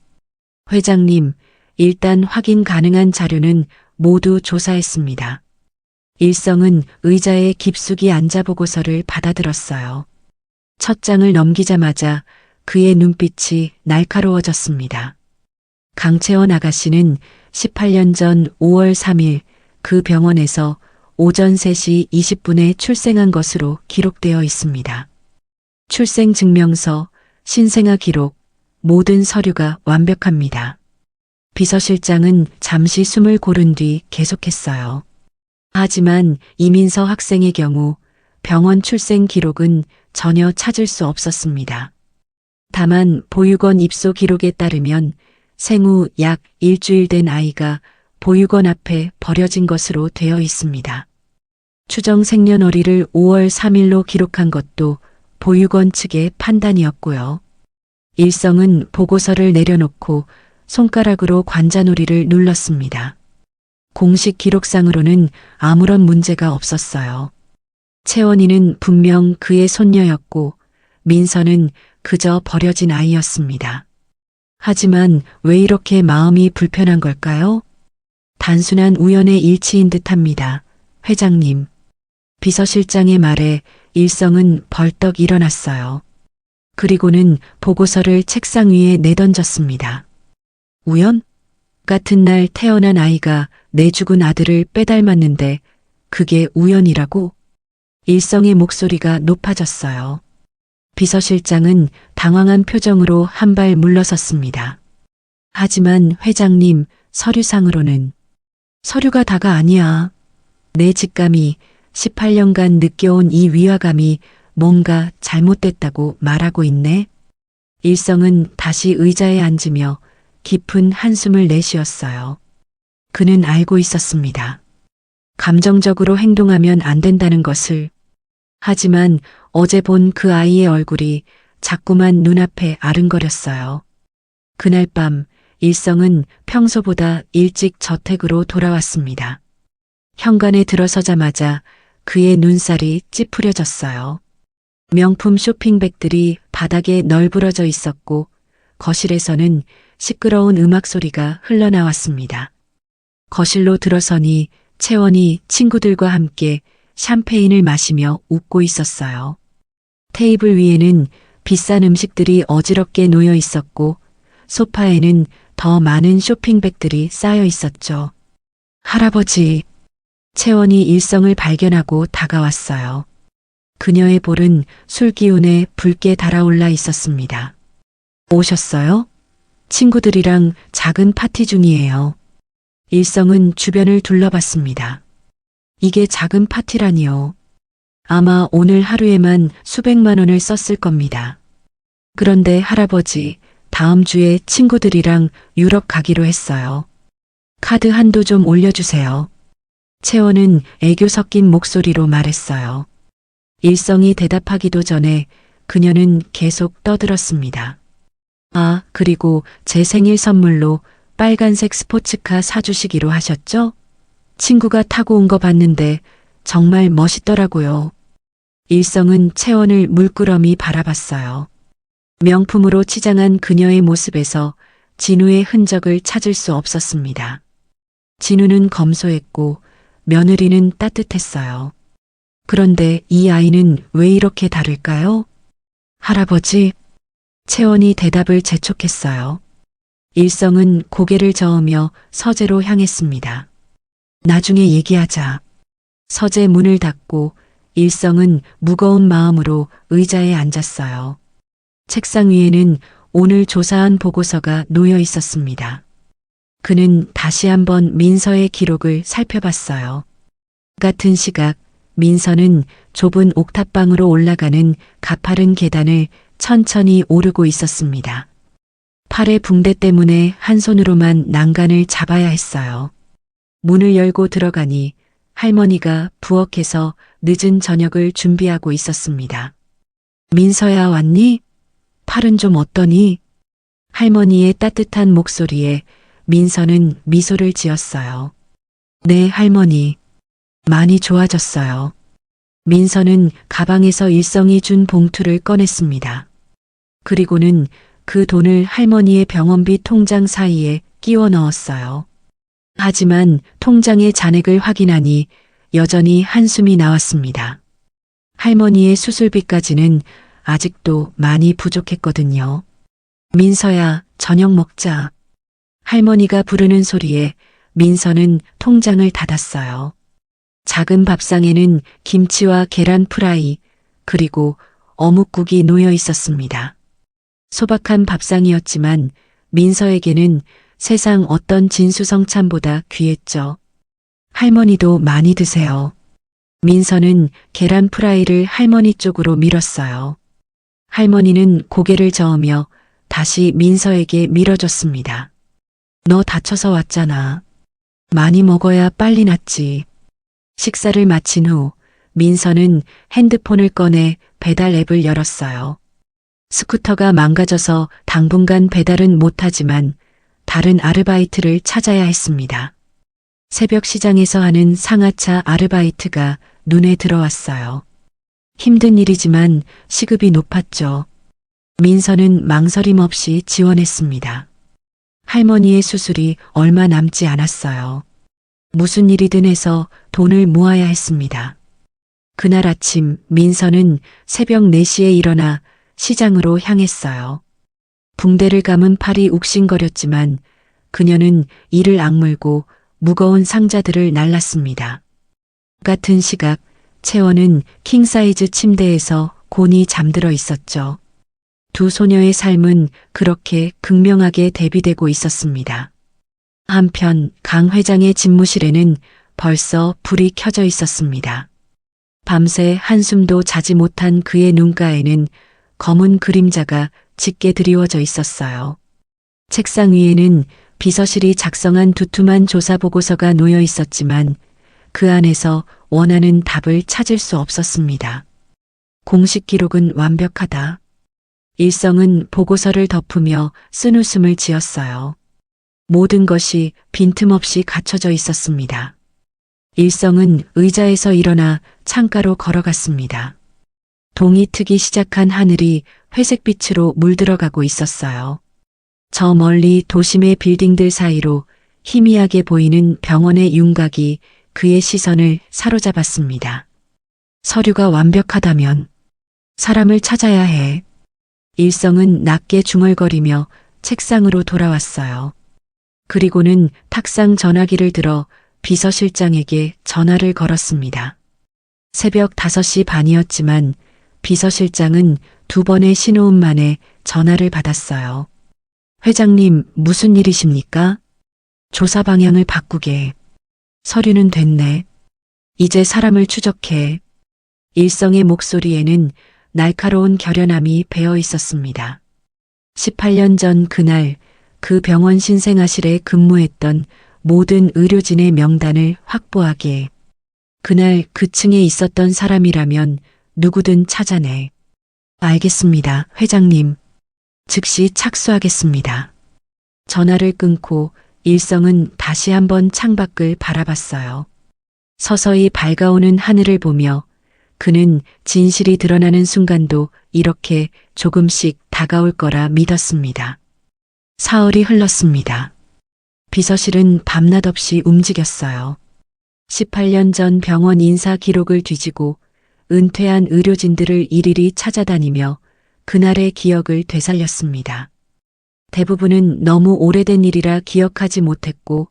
회장님, 일단 확인 가능한 자료는 모두 조사했습니다. 일성은 의자에 깊숙이 앉아 보고서를 받아들었어요. 첫 장을 넘기자마자 그의 눈빛이 날카로워졌습니다. 강채원 아가씨는 18년 전 5월 3일 그 병원에서 오전 3시 20분에 출생한 것으로 기록되어 있습니다. 출생 증명서, 신생아 기록, 모든 서류가 완벽합니다. 비서실장은 잠시 숨을 고른 뒤 계속했어요. 하지만 이민서 학생의 경우 병원 출생 기록은 전혀 찾을 수 없었습니다. 다만 보육원 입소 기록에 따르면 생후 약 일주일 된 아이가 보육원 앞에 버려진 것으로 되어 있습니다. 추정 생년월일을 5월 3일로 기록한 것도 보육원 측의 판단이었고요. 일성은 보고서를 내려놓고 손가락으로 관자놀이를 눌렀습니다. 공식 기록상으로는 아무런 문제가 없었어요. 채원이는 분명 그의 손녀였고 민서는 그저 버려진 아이였습니다. 하지만 왜 이렇게 마음이 불편한 걸까요? 단순한 우연의 일치인 듯합니다. 회장님. 비서실장의 말에 일성은 벌떡 일어났어요. 그리고는 보고서를 책상 위에 내던졌습니다. 우연? 같은 날 태어난 아이가 내 죽은 아들을 빼닮았는데 그게 우연이라고? 일성의 목소리가 높아졌어요. 비서실장은 당황한 표정으로 한 발 물러섰습니다. 하지만 회장님, 서류상으로는 서류가 다가 아니야. 내 직감이 18년간 느껴온 이 위화감이 뭔가 잘못됐다고 말하고 있네. 일성은 다시 의자에 앉으며 깊은 한숨을 내쉬었어요. 그는 알고 있었습니다. 감정적으로 행동하면 안 된다는 것을. 하지만 어제 본 그 아이의 얼굴이 자꾸만 눈앞에 아른거렸어요. 그날 밤 일성은 평소보다 일찍 저택으로 돌아왔습니다. 현관에 들어서자마자 그의 눈살이 찌푸려졌어요. 명품 쇼핑백들이 바닥에 널브러져 있었고 거실에서는 시끄러운 음악 소리가 흘러나왔습니다. 거실로 들어서니 채원이 친구들과 함께 샴페인을 마시며 웃고 있었어요. 테이블 위에는 비싼 음식들이 어지럽게 놓여 있었고 소파에는 더 많은 쇼핑백들이 쌓여 있었죠. 할아버지. 채원이 일성을 발견하고 다가왔어요. 그녀의 볼은 술 기운에 붉게 달아올라 있었습니다. 오셨어요? 친구들이랑 작은 파티 중이에요. 일성은 주변을 둘러봤습니다. 이게 작은 파티라니요. 아마 오늘 하루에만 수백만 원을 썼을 겁니다. 그런데 할아버지, 다음 주에 친구들이랑 유럽 가기로 했어요. 카드 한도 좀 올려주세요. 채원은 애교 섞인 목소리로 말했어요. 일성이 대답하기도 전에 그녀는 계속 떠들었습니다. 아, 그리고 제 생일 선물로 빨간색 스포츠카 사주시기로 하셨죠? 친구가 타고 온 거 봤는데 정말 멋있더라고요. 일성은 채원을 물끄러미 바라봤어요. 명품으로 치장한 그녀의 모습에서 진우의 흔적을 찾을 수 없었습니다. 진우는 검소했고 며느리는 따뜻했어요. 그런데 이 아이는 왜 이렇게 다를까요? 할아버지. 채원이 대답을 재촉했어요. 일성은 고개를 저으며 서재로 향했습니다. 나중에 얘기하자. 서재 문을 닫고 일성은 무거운 마음으로 의자에 앉았어요. 책상 위에는 오늘 조사한 보고서가 놓여 있었습니다. 그는 다시 한번 민서의 기록을 살펴봤어요. 같은 시각 민서는 좁은 옥탑방으로 올라가는 가파른 계단을 천천히 오르고 있었습니다. 팔의 붕대 때문에 한 손으로만 난간을 잡아야 했어요. 문을 열고 들어가니 할머니가 부엌에서 늦은 저녁을 준비하고 있었습니다. 민서야, 왔니? 팔은 좀 어떠니? 할머니의 따뜻한 목소리에 민서는 미소를 지었어요. 네, 할머니. 많이 좋아졌어요. 민서는 가방에서 일성이 준 봉투를 꺼냈습니다. 그리고는 그 돈을 할머니의 병원비 통장 사이에 끼워 넣었어요. 하지만 통장의 잔액을 확인하니 여전히 한숨이 나왔습니다. 할머니의 수술비까지는 아직도 많이 부족했거든요. 민서야, 저녁 먹자. 할머니가 부르는 소리에 민서는 통장을 닫았어요. 작은 밥상에는 김치와 계란 프라이, 그리고 어묵국이 놓여 있었습니다. 소박한 밥상이었지만 민서에게는 세상 어떤 진수성찬보다 귀했죠. 할머니도 많이 드세요. 민서는 계란 프라이를 할머니 쪽으로 밀었어요. 할머니는 고개를 저으며 다시 민서에게 밀어줬습니다. 너 다쳐서 왔잖아. 많이 먹어야 빨리 낫지. 식사를 마친 후 민서는 핸드폰을 꺼내 배달 앱을 열었어요. 스쿠터가 망가져서 당분간 배달은 못하지만 다른 아르바이트를 찾아야 했습니다. 새벽 시장에서 하는 상하차 아르바이트가 눈에 들어왔어요. 힘든 일이지만 시급이 높았죠. 민서는 망설임 없이 지원했습니다. 할머니의 수술이 얼마 남지 않았어요. 무슨 일이든 해서 돈을 모아야 했습니다. 그날 아침 민서는 새벽 4시에 일어나 시장으로 향했어요. 붕대를 감은 팔이 욱신거렸지만 그녀는 이를 악물고 무거운 상자들을 날랐습니다. 같은 시각 채원은 킹사이즈 침대에서 곤히 잠들어 있었죠. 두 소녀의 삶은 그렇게 극명하게 대비되고 있었습니다. 한편 강 회장의 집무실에는 벌써 불이 켜져 있었습니다. 밤새 한숨도 자지 못한 그의 눈가에는 검은 그림자가 짙게 드리워져 있었어요. 책상 위에는 비서실이 작성한 두툼한 조사 보고서가 놓여 있었지만 그 안에서 원하는 답을 찾을 수 없었습니다. 공식 기록은 완벽하다. 일성은 보고서를 덮으며 쓴웃음을 지었어요. 모든 것이 빈틈없이 갖춰져 있었습니다. 일성은 의자에서 일어나 창가로 걸어갔습니다. 동이 트기 시작한 하늘이 회색빛으로 물들어가고 있었어요. 저 멀리 도심의 빌딩들 사이로 희미하게 보이는 병원의 윤곽이 그의 시선을 사로잡았습니다. 서류가 완벽하다면 사람을 찾아야 해. 일성은 낮게 중얼거리며 책상으로 돌아왔어요. 그리고는 탁상 전화기를 들어 비서실장에게 전화를 걸었습니다. 새벽 5시 반이었지만 비서실장은 2번의 신호음 만에 전화를 받았어요. 회장님, 무슨 일이십니까? 조사 방향을 바꾸게. 서류는 됐네. 이제 사람을 추적해. 일성의 목소리에는 날카로운 결연함이 배어 있었습니다. 18년 전 그날 그 병원 신생아실에 근무했던 모든 의료진의 명단을 확보하게. 그날 그 층에 있었던 사람이라면 누구든 찾아내. 알겠습니다, 회장님. 즉시 착수하겠습니다. 전화를 끊고 일성은 다시 한번 창밖을 바라봤어요. 서서히 밝아오는 하늘을 보며 그는 진실이 드러나는 순간도 이렇게 조금씩 다가올 거라 믿었습니다. 사흘이 흘렀습니다. 비서실은 밤낮 없이 움직였어요. 18년 전 병원 인사 기록을 뒤지고 은퇴한 의료진들을 일일이 찾아다니며 그날의 기억을 되살렸습니다. 대부분은 너무 오래된 일이라 기억하지 못했고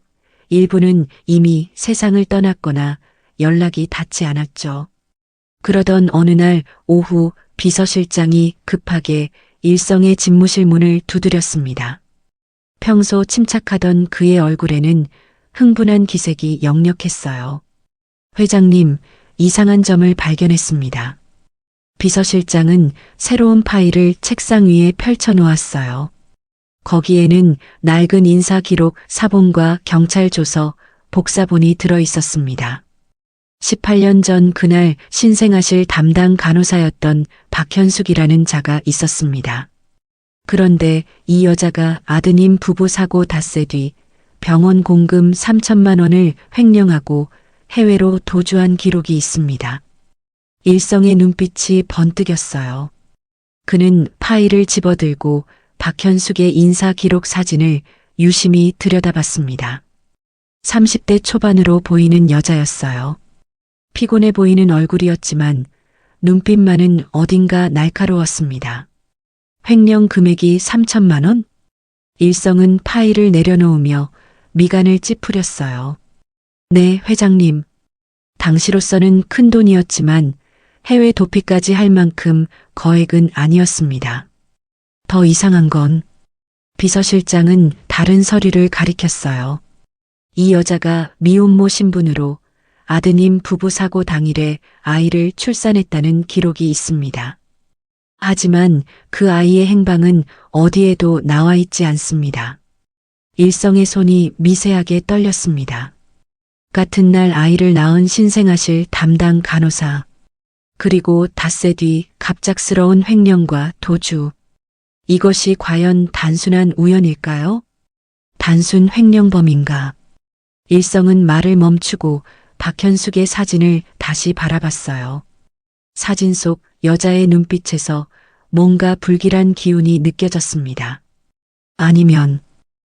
일부는 이미 세상을 떠났거나 연락이 닿지 않았죠. 그러던 어느 날 오후 비서실장이 급하게 일성의 집무실 문을 두드렸습니다. 평소 침착하던 그의 얼굴에는 흥분한 기색이 역력했어요. 회장님, 이상한 점을 발견했습니다. 비서실장은 새로운 파일을 책상 위에 펼쳐 놓았어요. 거기에는 낡은 인사기록 사본과 경찰 조서, 복사본이 들어 있었습니다. 18년 전 그날 신생아실 담당 간호사였던 박현숙이라는 자가 있었습니다. 그런데 이 여자가 아드님 부부 사고 닷새 뒤 병원 공금 3천만 원을 횡령하고 해외로 도주한 기록이 있습니다. 일성의 눈빛이 번뜩였어요. 그는 파일을 집어들고 박현숙의 인사 기록 사진을 유심히 들여다봤습니다. 30대 초반으로 보이는 여자였어요. 피곤해 보이는 얼굴이었지만 눈빛만은 어딘가 날카로웠습니다. 횡령 금액이 3천만 원? 일성은 파일을 내려놓으며 미간을 찌푸렸어요. 네, 회장님. 당시로서는 큰 돈이었지만 해외 도피까지 할 만큼 거액은 아니었습니다. 더 이상한 건 비서실장은 다른 서류를 가리켰어요. 이 여자가 미혼모 신분으로 아드님 부부 사고 당일에 아이를 출산했다는 기록이 있습니다. 하지만 그 아이의 행방은 어디에도 나와 있지 않습니다. 일성의 손이 미세하게 떨렸습니다. 같은 날 아이를 낳은 신생아실 담당 간호사, 그리고 닷새 뒤 갑작스러운 횡령과 도주. 이것이 과연 단순한 우연일까요? 단순 횡령범인가? 일성은 말을 멈추고 박현숙의 사진을 다시 바라봤어요. 사진 속 여자의 눈빛에서 뭔가 불길한 기운이 느껴졌습니다. 아니면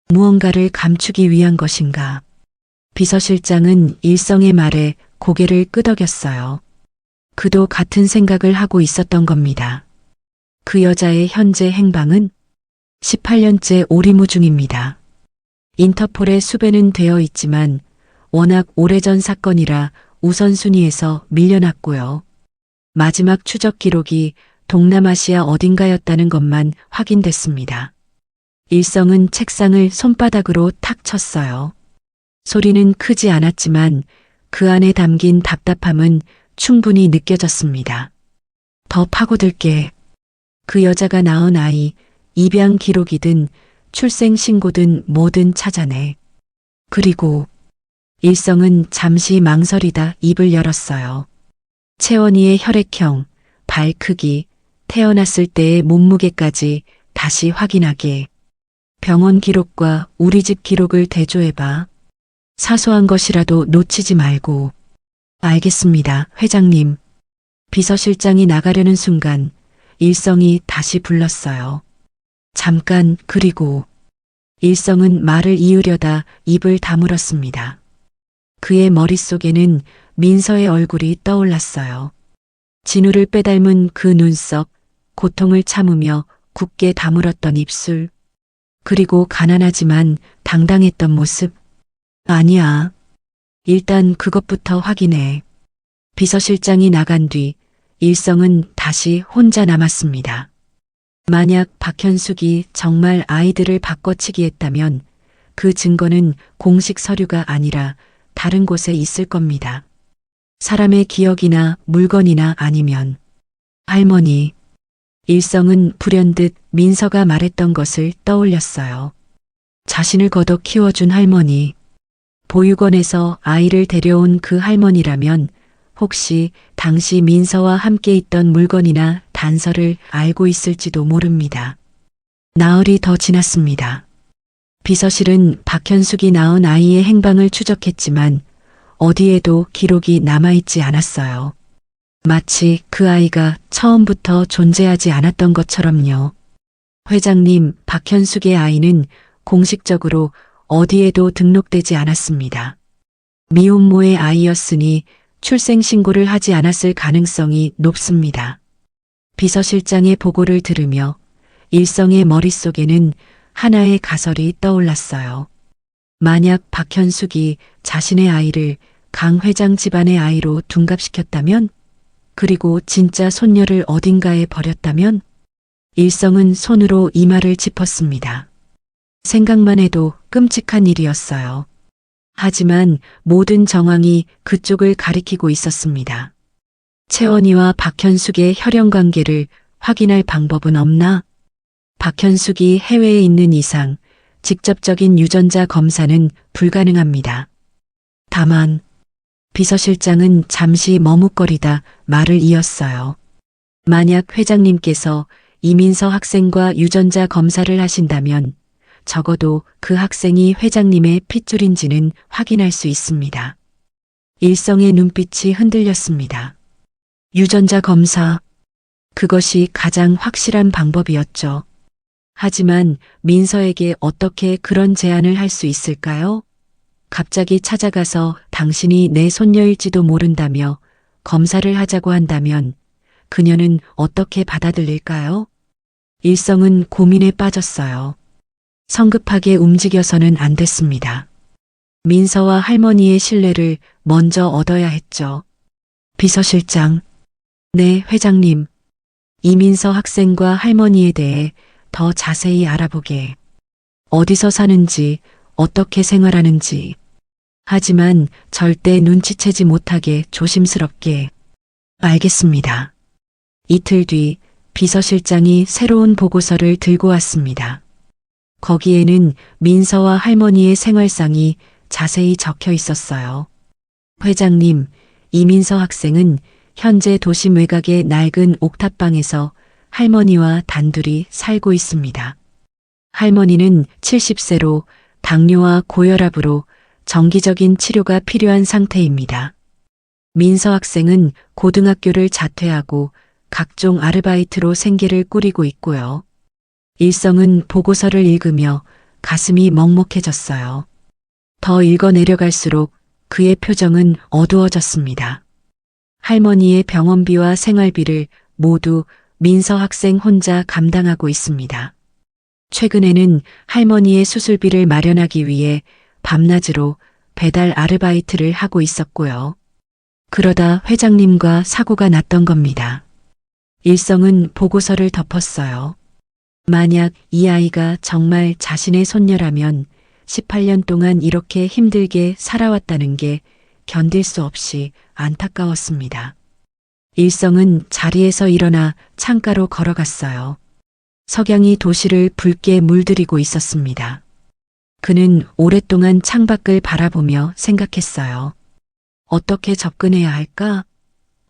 무언가를 감추기 위한 것인가? 비서실장은 일성의 말에 고개를 끄덕였어요. 그도 같은 생각을 하고 있었던 겁니다. 그 여자의 현재 행방은 18년째 오리무중입니다. 인터폴에 수배는 되어 있지만 워낙 오래전 사건이라 우선순위에서 밀려났고요. 마지막 추적 기록이 동남아시아 어딘가였다는 것만 확인됐습니다. 일성은 책상을 손바닥으로 탁 쳤어요. 소리는 크지 않았지만 그 안에 담긴 답답함은 충분히 느껴졌습니다. 더 파고들게. 그 여자가 낳은 아이, 입양 기록이든 출생 신고든 뭐든 찾아내. 그리고 일성은 잠시 망설이다 입을 열었어요. 채원이의 혈액형, 발 크기, 태어났을 때의 몸무게까지 다시 확인하게. 병원 기록과 우리 집 기록을 대조해봐. 사소한 것이라도 놓치지 말고. 알겠습니다, 회장님. 비서실장이 나가려는 순간 일성이 다시 불렀어요. 잠깐. 그리고 일성은 말을 이으려다 입을 다물었습니다. 그의 머릿속에는 민서의 얼굴이 떠올랐어요. 진우를 빼닮은 그 눈썹, 고통을 참으며 굳게 다물었던 입술, 그리고 가난하지만 당당했던 모습. 아니야. 일단 그것부터 확인해. 비서실장이 나간 뒤 일성은 다시 혼자 남았습니다. 만약 박현숙이 정말 아이들을 바꿔치기 했다면 그 증거는 공식 서류가 아니라 다른 곳에 있을 겁니다. 사람의 기억이나 물건이나 아니면 할머니. 일성은 불현듯 민서가 말했던 것을 떠올렸어요. 자신을 걷어 키워준 할머니. 보육원에서 아이를 데려온 그 할머니라면 혹시 당시 민서와 함께 있던 물건이나 단서를 알고 있을지도 모릅니다. 나흘이 더 지났습니다. 비서실은 박현숙이 낳은 아이의 행방을 추적했지만 어디에도 기록이 남아있지 않았어요. 마치 그 아이가 처음부터 존재하지 않았던 것처럼요. 회장님, 박현숙의 아이는 공식적으로 어디에도 등록되지 않았습니다. 미혼모의 아이였으니 출생신고를 하지 않았을 가능성이 높습니다. 비서실장의 보고를 들으며 일성의 머릿속에는 하나의 가설이 떠올랐어요. 만약 박현숙이 자신의 아이를 강 회장 집안의 아이로 둔갑시켰다면, 그리고 진짜 손녀를 어딘가에 버렸다면, 일성은 손으로 이마를 짚었습니다. 생각만 해도 끔찍한 일이었어요. 하지만 모든 정황이 그쪽을 가리키고 있었습니다. 채원이와 박현숙의 혈연 관계를 확인할 방법은 없나? 박현숙이 해외에 있는 이상 직접적인 유전자 검사는 불가능합니다. 다만 비서실장은 잠시 머뭇거리다 말을 이었어요. 만약 회장님께서 이민서 학생과 유전자 검사를 하신다면 적어도 그 학생이 회장님의 핏줄인지는 확인할 수 있습니다. 일성의 눈빛이 흔들렸습니다. 유전자 검사. 그것이 가장 확실한 방법이었죠. 하지만 민서에게 어떻게 그런 제안을 할 수 있을까요? 갑자기 찾아가서 당신이 내 손녀일지도 모른다며 검사를 하자고 한다면 그녀는 어떻게 받아들일까요? 일성은 고민에 빠졌어요. 성급하게 움직여서는 안 됐습니다. 민서와 할머니의 신뢰를 먼저 얻어야 했죠. 비서실장. 네, 회장님. 이민서 학생과 할머니에 대해 더 자세히 알아보게. 어디서 사는지, 어떻게 생활하는지. 하지만 절대 눈치채지 못하게 조심스럽게. 알겠습니다. 이틀 뒤 비서실장이 새로운 보고서를 들고 왔습니다. 거기에는 민서와 할머니의 생활상이 자세히 적혀 있었어요. 회장님, 이민서 학생은 현재 도심 외곽의 낡은 옥탑방에서 할머니와 단둘이 살고 있습니다. 할머니는 70세로 당뇨와 고혈압으로 정기적인 치료가 필요한 상태입니다. 민서 학생은 고등학교를 자퇴하고 각종 아르바이트로 생계를 꾸리고 있고요. 일성은 보고서를 읽으며 가슴이 먹먹해졌어요. 더 읽어 내려갈수록 그의 표정은 어두워졌습니다. 할머니의 병원비와 생활비를 모두 민서 학생 혼자 감당하고 있습니다. 최근에는 할머니의 수술비를 마련하기 위해 밤낮으로 배달 아르바이트를 하고 있었고요. 그러다 회장님과 사고가 났던 겁니다. 일성은 보고서를 덮었어요. 만약 이 아이가 정말 자신의 손녀라면 18년 동안 이렇게 힘들게 살아왔다는 게 견딜 수 없이 안타까웠습니다. 일성은 자리에서 일어나 창가로 걸어갔어요. 석양이 도시를 붉게 물들이고 있었습니다. 그는 오랫동안 창밖을 바라보며 생각했어요. 어떻게 접근해야 할까?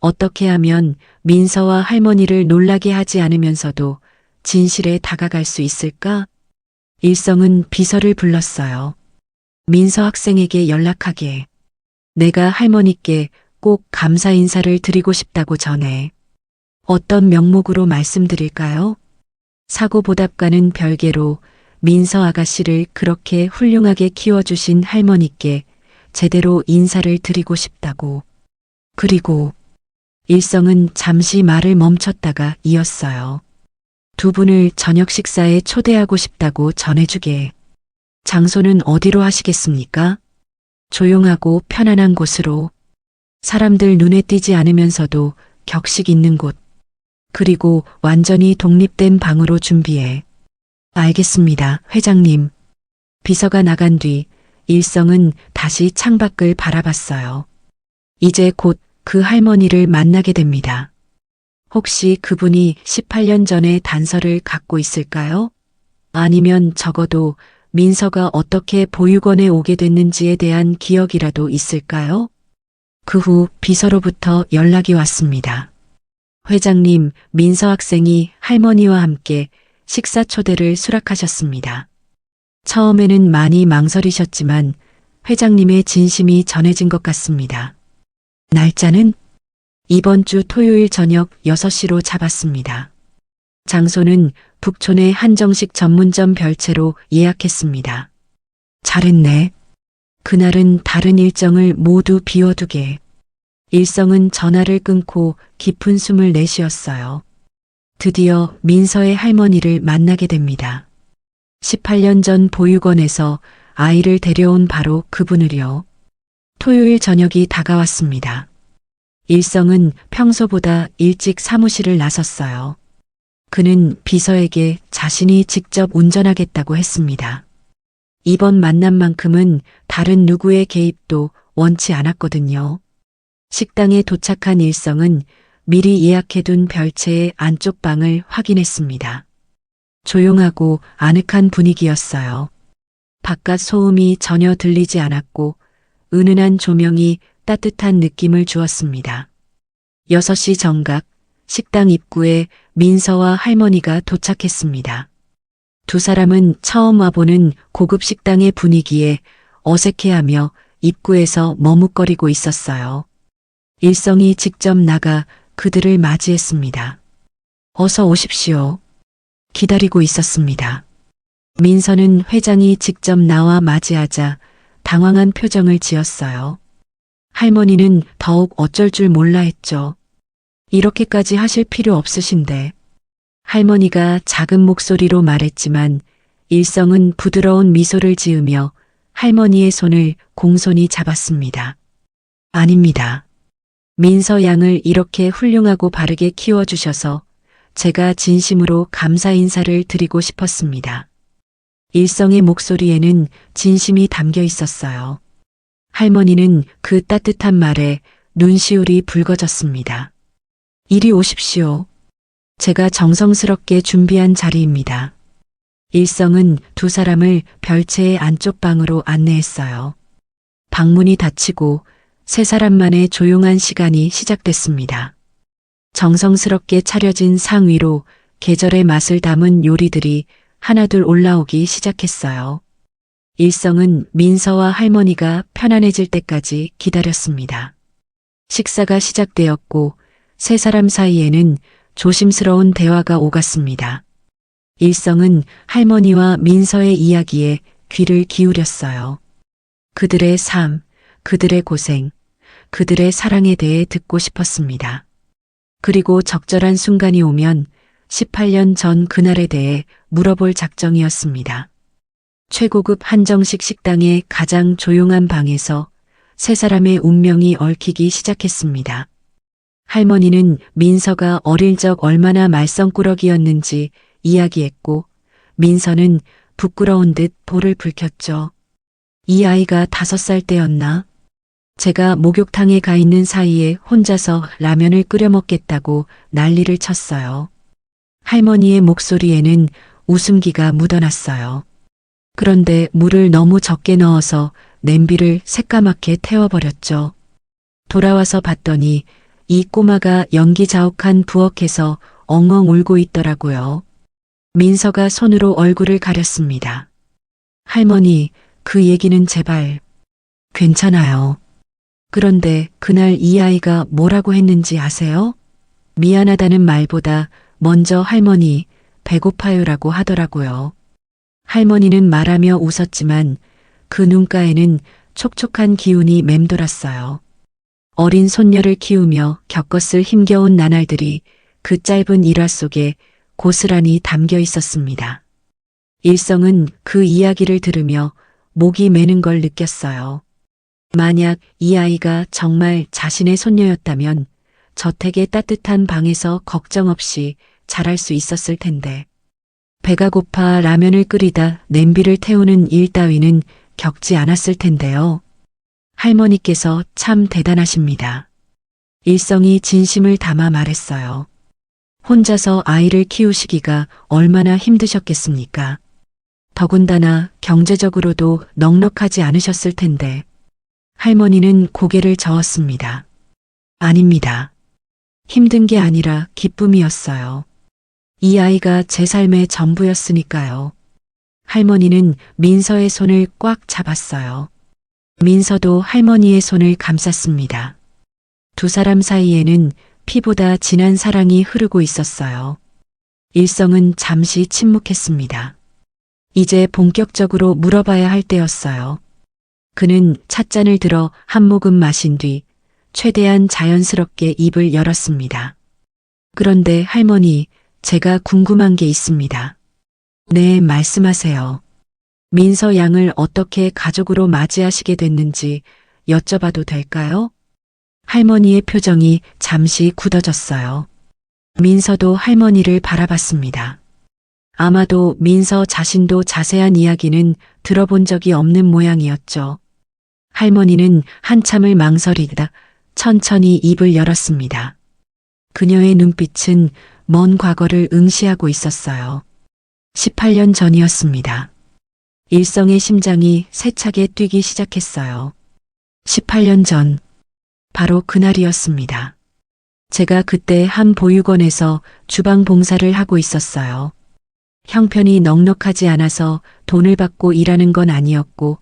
어떻게 하면 민서와 할머니를 놀라게 하지 않으면서도 진실에 다가갈 수 있을까? 일성은 비서를 불렀어요. 민서 학생에게 연락하게. 내가 할머니께 꼭 감사 인사를 드리고 싶다고 전해. 어떤 명목으로 말씀드릴까요? 사고보답과는 별개로 민서 아가씨를 그렇게 훌륭하게 키워주신 할머니께 제대로 인사를 드리고 싶다고. 그리고 일성은 잠시 말을 멈췄다가 이었어요. 두 분을 저녁 식사에 초대하고 싶다고 전해주게. 장소는 어디로 하시겠습니까? 조용하고 편안한 곳으로. 사람들 눈에 띄지 않으면서도 격식 있는 곳. 그리고 완전히 독립된 방으로 준비해. 알겠습니다, 회장님. 비서가 나간 뒤 일성은 다시 창밖을 바라봤어요. 이제 곧 그 할머니를 만나게 됩니다. 혹시 그분이 18년 전의 단서를 갖고 있을까요? 아니면 적어도 민서가 어떻게 보육원에 오게 됐는지에 대한 기억이라도 있을까요? 그 후 비서로부터 연락이 왔습니다. 회장님, 민서 학생이 할머니와 함께 식사 초대를 수락하셨습니다. 처음에는 많이 망설이셨지만 회장님의 진심이 전해진 것 같습니다. 날짜는 이번 주 토요일 저녁 6시로 잡았습니다. 장소는 북촌의 한정식 전문점 별채로 예약했습니다. 잘했네. 그날은 다른 일정을 모두 비워두게. 일성은 전화를 끊고 깊은 숨을 내쉬었어요. 드디어 민서의 할머니를 만나게 됩니다. 18년 전 보육원에서 아이를 데려온 바로 그분을요. 토요일 저녁이 다가왔습니다. 일성은 평소보다 일찍 사무실을 나섰어요. 그는 비서에게 자신이 직접 운전하겠다고 했습니다. 이번 만남만큼은 다른 누구의 개입도 원치 않았거든요. 식당에 도착한 일성은 미리 예약해둔 별채의 안쪽 방을 확인했습니다. 조용하고 아늑한 분위기였어요. 바깥 소음이 전혀 들리지 않았고 은은한 조명이 따뜻한 느낌을 주었습니다. 6시 정각 식당 입구에 민서와 할머니가 도착했습니다. 두 사람은 처음 와보는 고급 식당의 분위기에 어색해하며 입구에서 머뭇거리고 있었어요. 일성이 직접 나가 그들을 맞이했습니다. 어서 오십시오. 기다리고 있었습니다. 민서는 회장이 직접 나와 맞이하자 당황한 표정을 지었어요. 할머니는 더욱 어쩔 줄 몰라 했죠. 이렇게까지 하실 필요 없으신데. 할머니가 작은 목소리로 말했지만 일성은 부드러운 미소를 지으며 할머니의 손을 공손히 잡았습니다. 아닙니다. 민서 양을 이렇게 훌륭하고 바르게 키워주셔서 제가 진심으로 감사 인사를 드리고 싶었습니다. 일성의 목소리에는 진심이 담겨 있었어요. 할머니는 그 따뜻한 말에 눈시울이 붉어졌습니다. 이리 오십시오. 제가 정성스럽게 준비한 자리입니다. 일성은 두 사람을 별채의 안쪽 방으로 안내했어요. 방문이 닫히고 세 사람만의 조용한 시간이 시작됐습니다. 정성스럽게 차려진 상 위로 계절의 맛을 담은 요리들이 하나둘 올라오기 시작했어요. 일성은 민서와 할머니가 편안해질 때까지 기다렸습니다. 식사가 시작되었고 세 사람 사이에는 조심스러운 대화가 오갔습니다. 일성은 할머니와 민서의 이야기에 귀를 기울였어요. 그들의 삶, 그들의 고생, 그들의 사랑에 대해 듣고 싶었습니다. 그리고 적절한 순간이 오면 18년 전 그날에 대해 물어볼 작정이었습니다. 최고급 한정식 식당의 가장 조용한 방에서 세 사람의 운명이 얽히기 시작했습니다. 할머니는 민서가 어릴 적 얼마나 말썽꾸러기였는지 이야기했고 민서는 부끄러운 듯 볼을 붉혔죠. 이 아이가 5살 때였나? 제가 목욕탕에 가 있는 사이에 혼자서 라면을 끓여 먹겠다고 난리를 쳤어요. 할머니의 목소리에는 웃음기가 묻어났어요. 그런데 물을 너무 적게 넣어서 냄비를 새까맣게 태워버렸죠. 돌아와서 봤더니 이 꼬마가 연기 자욱한 부엌에서 엉엉 울고 있더라고요. 민서가 손으로 얼굴을 가렸습니다. 할머니, 그 얘기는 제발. 괜찮아요. 그런데 그날 이 아이가 뭐라고 했는지 아세요? 미안하다는 말보다 먼저 할머니, 배고파요라고 하더라고요. 할머니는 말하며 웃었지만 그 눈가에는 촉촉한 기운이 맴돌았어요. 어린 손녀를 키우며 겪었을 힘겨운 나날들이 그 짧은 일화 속에 고스란히 담겨 있었습니다. 일성은 그 이야기를 들으며 목이 메는 걸 느꼈어요. 만약 이 아이가 정말 자신의 손녀였다면 저택의 따뜻한 방에서 걱정 없이 자랄 수 있었을 텐데. 배가 고파 라면을 끓이다 냄비를 태우는 일 따위는 겪지 않았을 텐데요. 할머니께서 참 대단하십니다. 일성이 진심을 담아 말했어요. 혼자서 아이를 키우시기가 얼마나 힘드셨겠습니까? 더군다나 경제적으로도 넉넉하지 않으셨을 텐데. 할머니는 고개를 저었습니다. 아닙니다. 힘든 게 아니라 기쁨이었어요. 이 아이가 제 삶의 전부였으니까요. 할머니는 민서의 손을 꽉 잡았어요. 민서도 할머니의 손을 감쌌습니다. 두 사람 사이에는 피보다 진한 사랑이 흐르고 있었어요. 일성은 잠시 침묵했습니다. 이제 본격적으로 물어봐야 할 때였어요. 그는 찻잔을 들어 한 모금 마신 뒤 최대한 자연스럽게 입을 열었습니다. 그런데 할머니, 제가 궁금한 게 있습니다. 네, 말씀하세요. 민서 양을 어떻게 가족으로 맞이하시게 됐는지 여쭤봐도 될까요? 할머니의 표정이 잠시 굳어졌어요. 민서도 할머니를 바라봤습니다. 아마도 민서 자신도 자세한 이야기는 들어본 적이 없는 모양이었죠. 할머니는 한참을 망설이다 천천히 입을 열었습니다. 그녀의 눈빛은 먼 과거를 응시하고 있었어요. 18년 전이었습니다. 일성의 심장이 세차게 뛰기 시작했어요. 18년 전, 바로 그날이었습니다. 제가 그때 한 보육원에서 주방 봉사를 하고 있었어요. 형편이 넉넉하지 않아서 돈을 받고 일하는 건 아니었고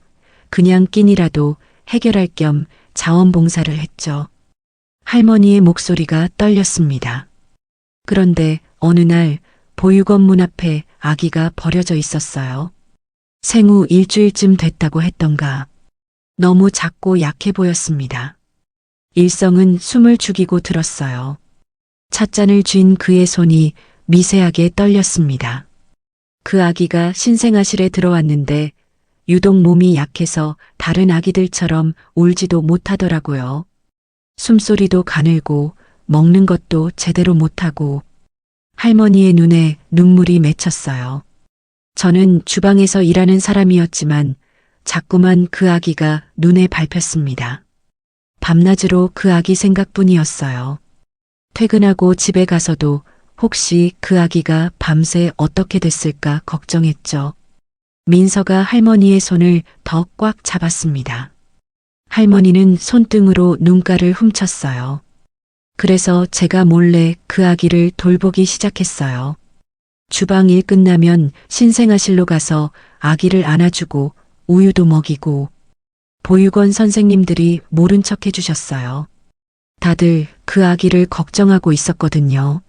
그냥 끼니라도 해결할 겸 자원봉사를 했죠. 할머니의 목소리가 떨렸습니다. 그런데 어느 날 보육원 문 앞에 아기가 버려져 있었어요. 생후 일주일쯤 됐다고 했던가. 너무 작고 약해 보였습니다. 일성은 숨을 죽이고 들었어요. 찻잔을 쥔 그의 손이 미세하게 떨렸습니다. 그 아기가 신생아실에 들어왔는데 유독 몸이 약해서 다른 아기들처럼 울지도 못하더라고요. 숨소리도 가늘고 먹는 것도 제대로 못하고 할머니의 눈에 눈물이 맺혔어요. 저는 주방에서 일하는 사람이었지만 자꾸만 그 아기가 눈에 밟혔습니다. 밤낮으로 그 아기 생각뿐이었어요. 퇴근하고 집에 가서도 혹시 그 아기가 밤새 어떻게 됐을까 걱정했죠. 민서가 할머니의 손을 더 꽉 잡았습니다. 할머니는 손등으로 눈가를 훔쳤어요. 그래서 제가 몰래 그 아기를 돌보기 시작했어요. 주방 일 끝나면 신생아실로 가서 아기를 안아주고 우유도 먹이고 보육원 선생님들이 모른 척 해주셨어요. 다들 그 아기를 걱정하고 있었거든요.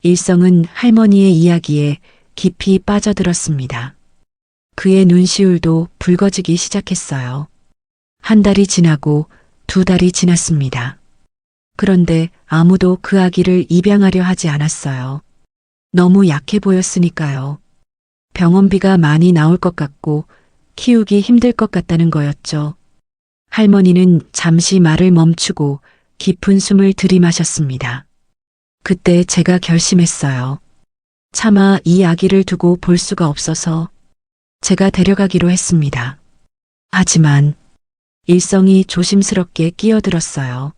일성은 할머니의 이야기에 깊이 빠져들었습니다. 그의 눈시울도 붉어지기 시작했어요. 한 달이 지나고 두 달이 지났습니다. 그런데 아무도 그 아기를 입양하려 하지 않았어요. 너무 약해 보였으니까요. 병원비가 많이 나올 것 같고 키우기 힘들 것 같다는 거였죠. 할머니는 잠시 말을 멈추고 깊은 숨을 들이마셨습니다. 그때 제가 결심했어요. 차마 이 아기를 두고 볼 수가 없어서 제가 데려가기로 했습니다. 하지만 일성이 조심스럽게 끼어들었어요.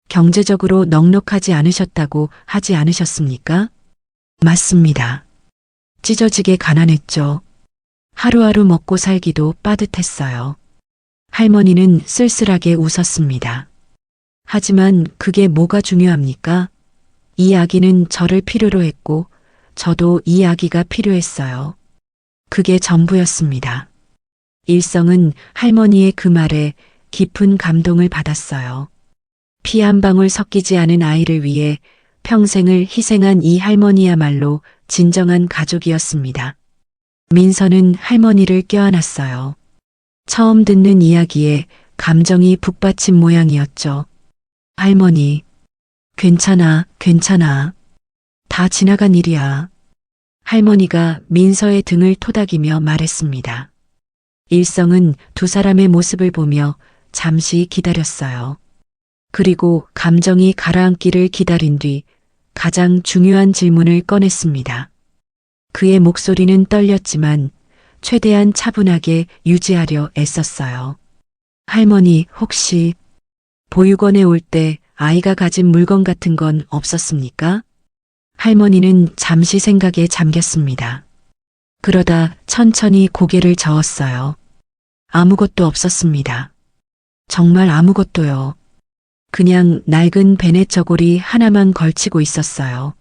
경제적으로 넉넉하지 않으셨다고 하지 않으셨습니까? 맞습니다. 찢어지게 가난했죠. 하루하루 먹고 살기도 빠듯했어요. 할머니는 쓸쓸하게 웃었습니다. 하지만 그게 뭐가 중요합니까? 이 아기는 저를 필요로 했고 저도 이 아기가 필요했어요. 그게 전부였습니다. 일성은 할머니의 그 말에 깊은 감동을 받았어요. 피 한 방울 섞이지 않은 아이를 위해 평생을 희생한 이 할머니야말로 진정한 가족이었습니다. 민서는 할머니를 껴안았어요. 처음 듣는 이야기에 감정이 북받친 모양이었죠. 할머니, 괜찮아, 괜찮아. 다 지나간 일이야. 할머니가 민서의 등을 토닥이며 말했습니다. 일성은 두 사람의 모습을 보며 잠시 기다렸어요. 그리고 감정이 가라앉기를 기다린 뒤 가장 중요한 질문을 꺼냈습니다. 그의 목소리는 떨렸지만 최대한 차분하게 유지하려 애썼어요. 할머니, 혹시 보육원에 올 때 아이가 가진 물건 같은 건 없었습니까? 할머니는 잠시 생각에 잠겼습니다. 그러다 천천히 고개를 저었어요. 아무것도 없었습니다. 정말 아무것도요. 그냥 낡은 베넷 저고리 하나만 걸치고 있었어요.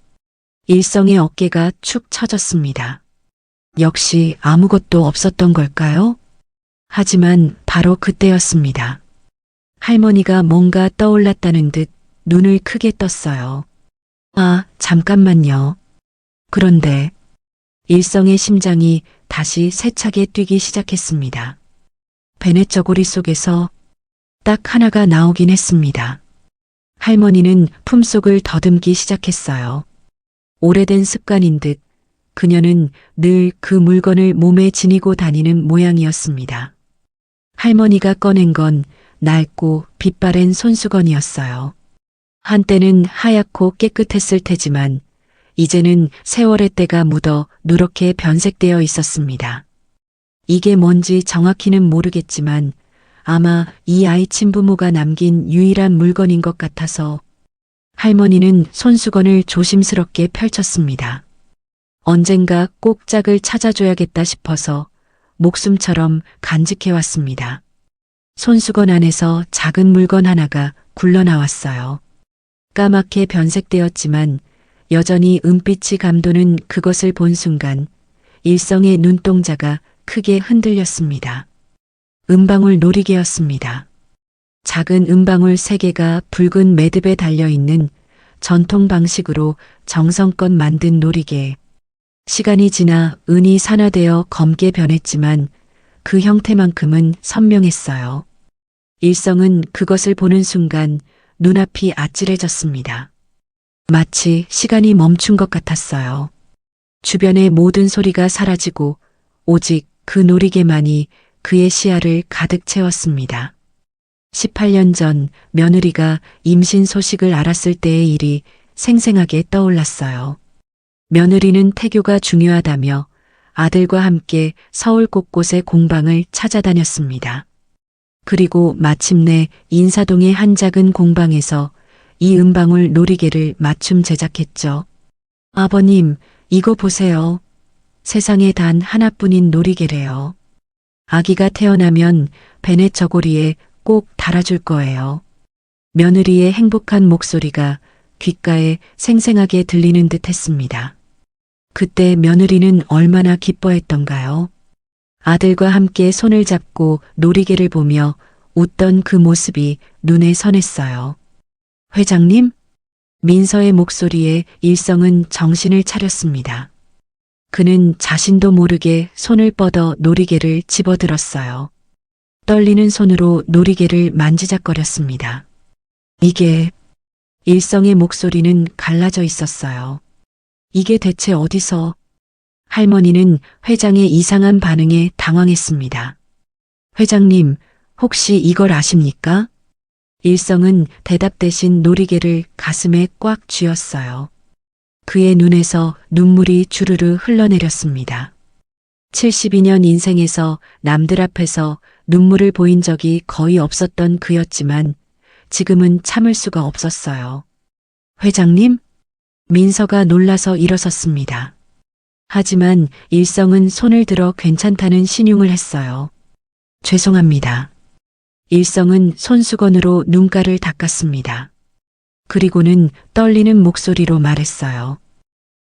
일성의 어깨가 축 처졌습니다. 역시 아무것도 없었던 걸까요? 하지만 바로 그때였습니다. 할머니가 뭔가 떠올랐다는 듯 눈을 크게 떴어요. 아, 잠깐만요. 그런데 일성의 심장이 다시 세차게 뛰기 시작했습니다. 베넷 저고리 속에서 딱 하나가 나오긴 했습니다. 할머니는 품속을 더듬기 시작했어요. 오래된 습관인 듯 그녀는 늘 그 물건을 몸에 지니고 다니는 모양이었습니다. 할머니가 꺼낸 건 낡고 빛바랜 손수건이었어요. 한때는 하얗고 깨끗했을 테지만 이제는 세월의 때가 묻어 누렇게 변색되어 있었습니다. 이게 뭔지 정확히는 모르겠지만 아마 이 아이 친부모가 남긴 유일한 물건인 것 같아서 할머니는 손수건을 조심스럽게 펼쳤습니다. 언젠가 꼭 짝을 찾아줘야겠다 싶어서 목숨처럼 간직해왔습니다. 손수건 안에서 작은 물건 하나가 굴러나왔어요. 까맣게 변색되었지만 여전히 은빛이 감도는 그것을 본 순간 일성의 눈동자가 크게 흔들렸습니다. 은방울 놀이개였습니다. 작은 은방울 3개가 붉은 매듭에 달려있는 전통 방식으로 정성껏 만든 놀이개. 시간이 지나 은이 산화되어 검게 변했지만 그 형태만큼은 선명했어요. 일성은 그것을 보는 순간 눈앞이 아찔해졌습니다. 마치 시간이 멈춘 것 같았어요. 주변의 모든 소리가 사라지고 오직 그 놀이개만이 그의 시야를 가득 채웠습니다. 18년 전 며느리가 임신 소식을 알았을 때의 일이 생생하게 떠올랐어요. 며느리는 태교가 중요하다며 아들과 함께 서울 곳곳의 공방을 찾아다녔습니다. 그리고 마침내 인사동의 한 작은 공방에서 이 은방울 놀이개를 맞춤 제작했죠. 아버님, 이거 보세요. 세상에 단 하나뿐인 놀이개래요. 아기가 태어나면 베넷 저고리에 꼭 달아줄 거예요. 며느리의 행복한 목소리가 귓가에 생생하게 들리는 듯 했습니다. 그때 며느리는 얼마나 기뻐했던가요? 아들과 함께 손을 잡고 놀이개를 보며 웃던 그 모습이 눈에 선했어요. 회장님? 민서의 목소리에 일성은 정신을 차렸습니다. 그는 자신도 모르게 손을 뻗어 놀이개를 집어들었어요. 떨리는 손으로 놀이개를 만지작거렸습니다. 이게... 일성의 목소리는 갈라져 있었어요. 이게 대체 어디서... 할머니는 회장의 이상한 반응에 당황했습니다. 회장님, 혹시 이걸 아십니까? 일성은 대답 대신 놀이개를 가슴에 꽉 쥐었어요. 그의 눈에서 눈물이 주르르 흘러내렸습니다. 72년 인생에서 남들 앞에서 눈물을 보인 적이 거의 없었던 그였지만 지금은 참을 수가 없었어요. 회장님? 민서가 놀라서 일어섰습니다. 하지만 일성은 손을 들어 괜찮다는 신용을 했어요. 죄송합니다. 일성은 손수건으로 눈가를 닦았습니다. 그리고는 떨리는 목소리로 말했어요.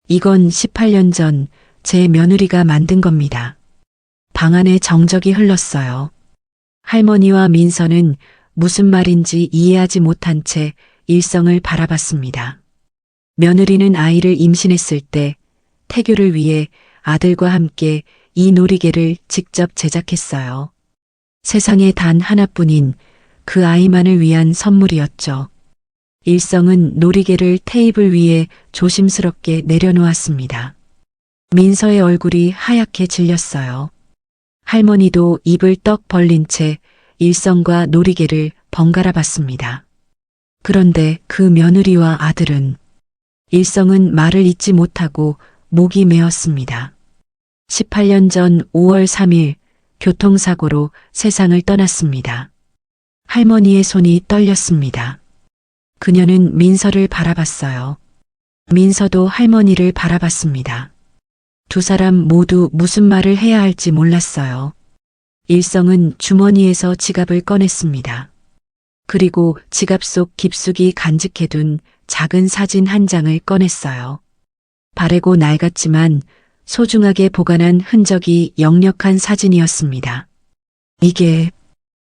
이건 18년 전 제 며느리가 만든 겁니다. 방 안에 정적이 흘렀어요. 할머니와 민서는 무슨 말인지 이해하지 못한 채 일성을 바라봤습니다. 며느리는 아이를 임신했을 때 태교를 위해 아들과 함께 이 놀이개를 직접 제작했어요. 세상에 단 하나뿐인 그 아이만을 위한 선물이었죠. 일성은 놀이개를 테이블 위에 조심스럽게 내려놓았습니다. 민서의 얼굴이 하얗게 질렸어요. 할머니도 입을 떡 벌린 채 일성과 놀이개를 번갈아 봤습니다. 그런데 그 며느리와 아들은... 일성은 말을 잇지 못하고 목이 메었습니다. 18년 전 5월 3일 교통사고로 세상을 떠났습니다. 할머니의 손이 떨렸습니다. 그녀는 민서를 바라봤어요. 민서도 할머니를 바라봤습니다. 두 사람 모두 무슨 말을 해야 할지 몰랐어요. 일성은 주머니에서 지갑을 꺼냈습니다. 그리고 지갑 속 깊숙이 간직해둔 작은 사진 한 장을 꺼냈어요. 바래고 낡았지만 소중하게 보관한 흔적이 역력한 사진이었습니다. 이게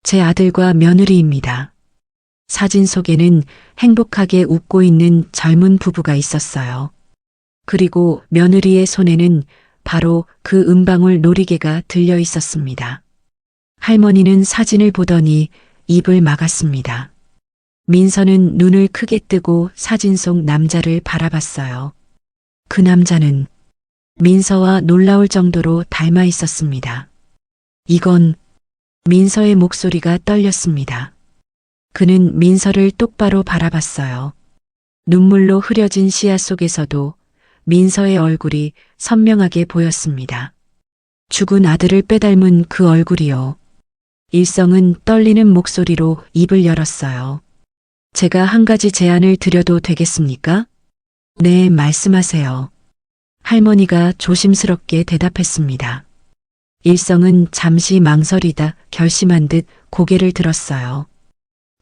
제 아들과 며느리입니다. 사진 속에는 행복하게 웃고 있는 젊은 부부가 있었어요. 그리고 며느리의 손에는 바로 그 은방울 놀이개가 들려 있었습니다. 할머니는 사진을 보더니 입을 막았습니다. 민서는 눈을 크게 뜨고 사진 속 남자를 바라봤어요. 그 남자는 민서와 놀라울 정도로 닮아 있었습니다. 이건... 민서의 목소리가 떨렸습니다. 그는 민서를 똑바로 바라봤어요. 눈물로 흐려진 시야 속에서도 민서의 얼굴이 선명하게 보였습니다. 죽은 아들을 빼닮은 그 얼굴이요. 일성은 떨리는 목소리로 입을 열었어요. 제가 한 가지 제안을 드려도 되겠습니까? 네, 말씀하세요. 할머니가 조심스럽게 대답했습니다. 일성은 잠시 망설이다 결심한 듯 고개를 들었어요.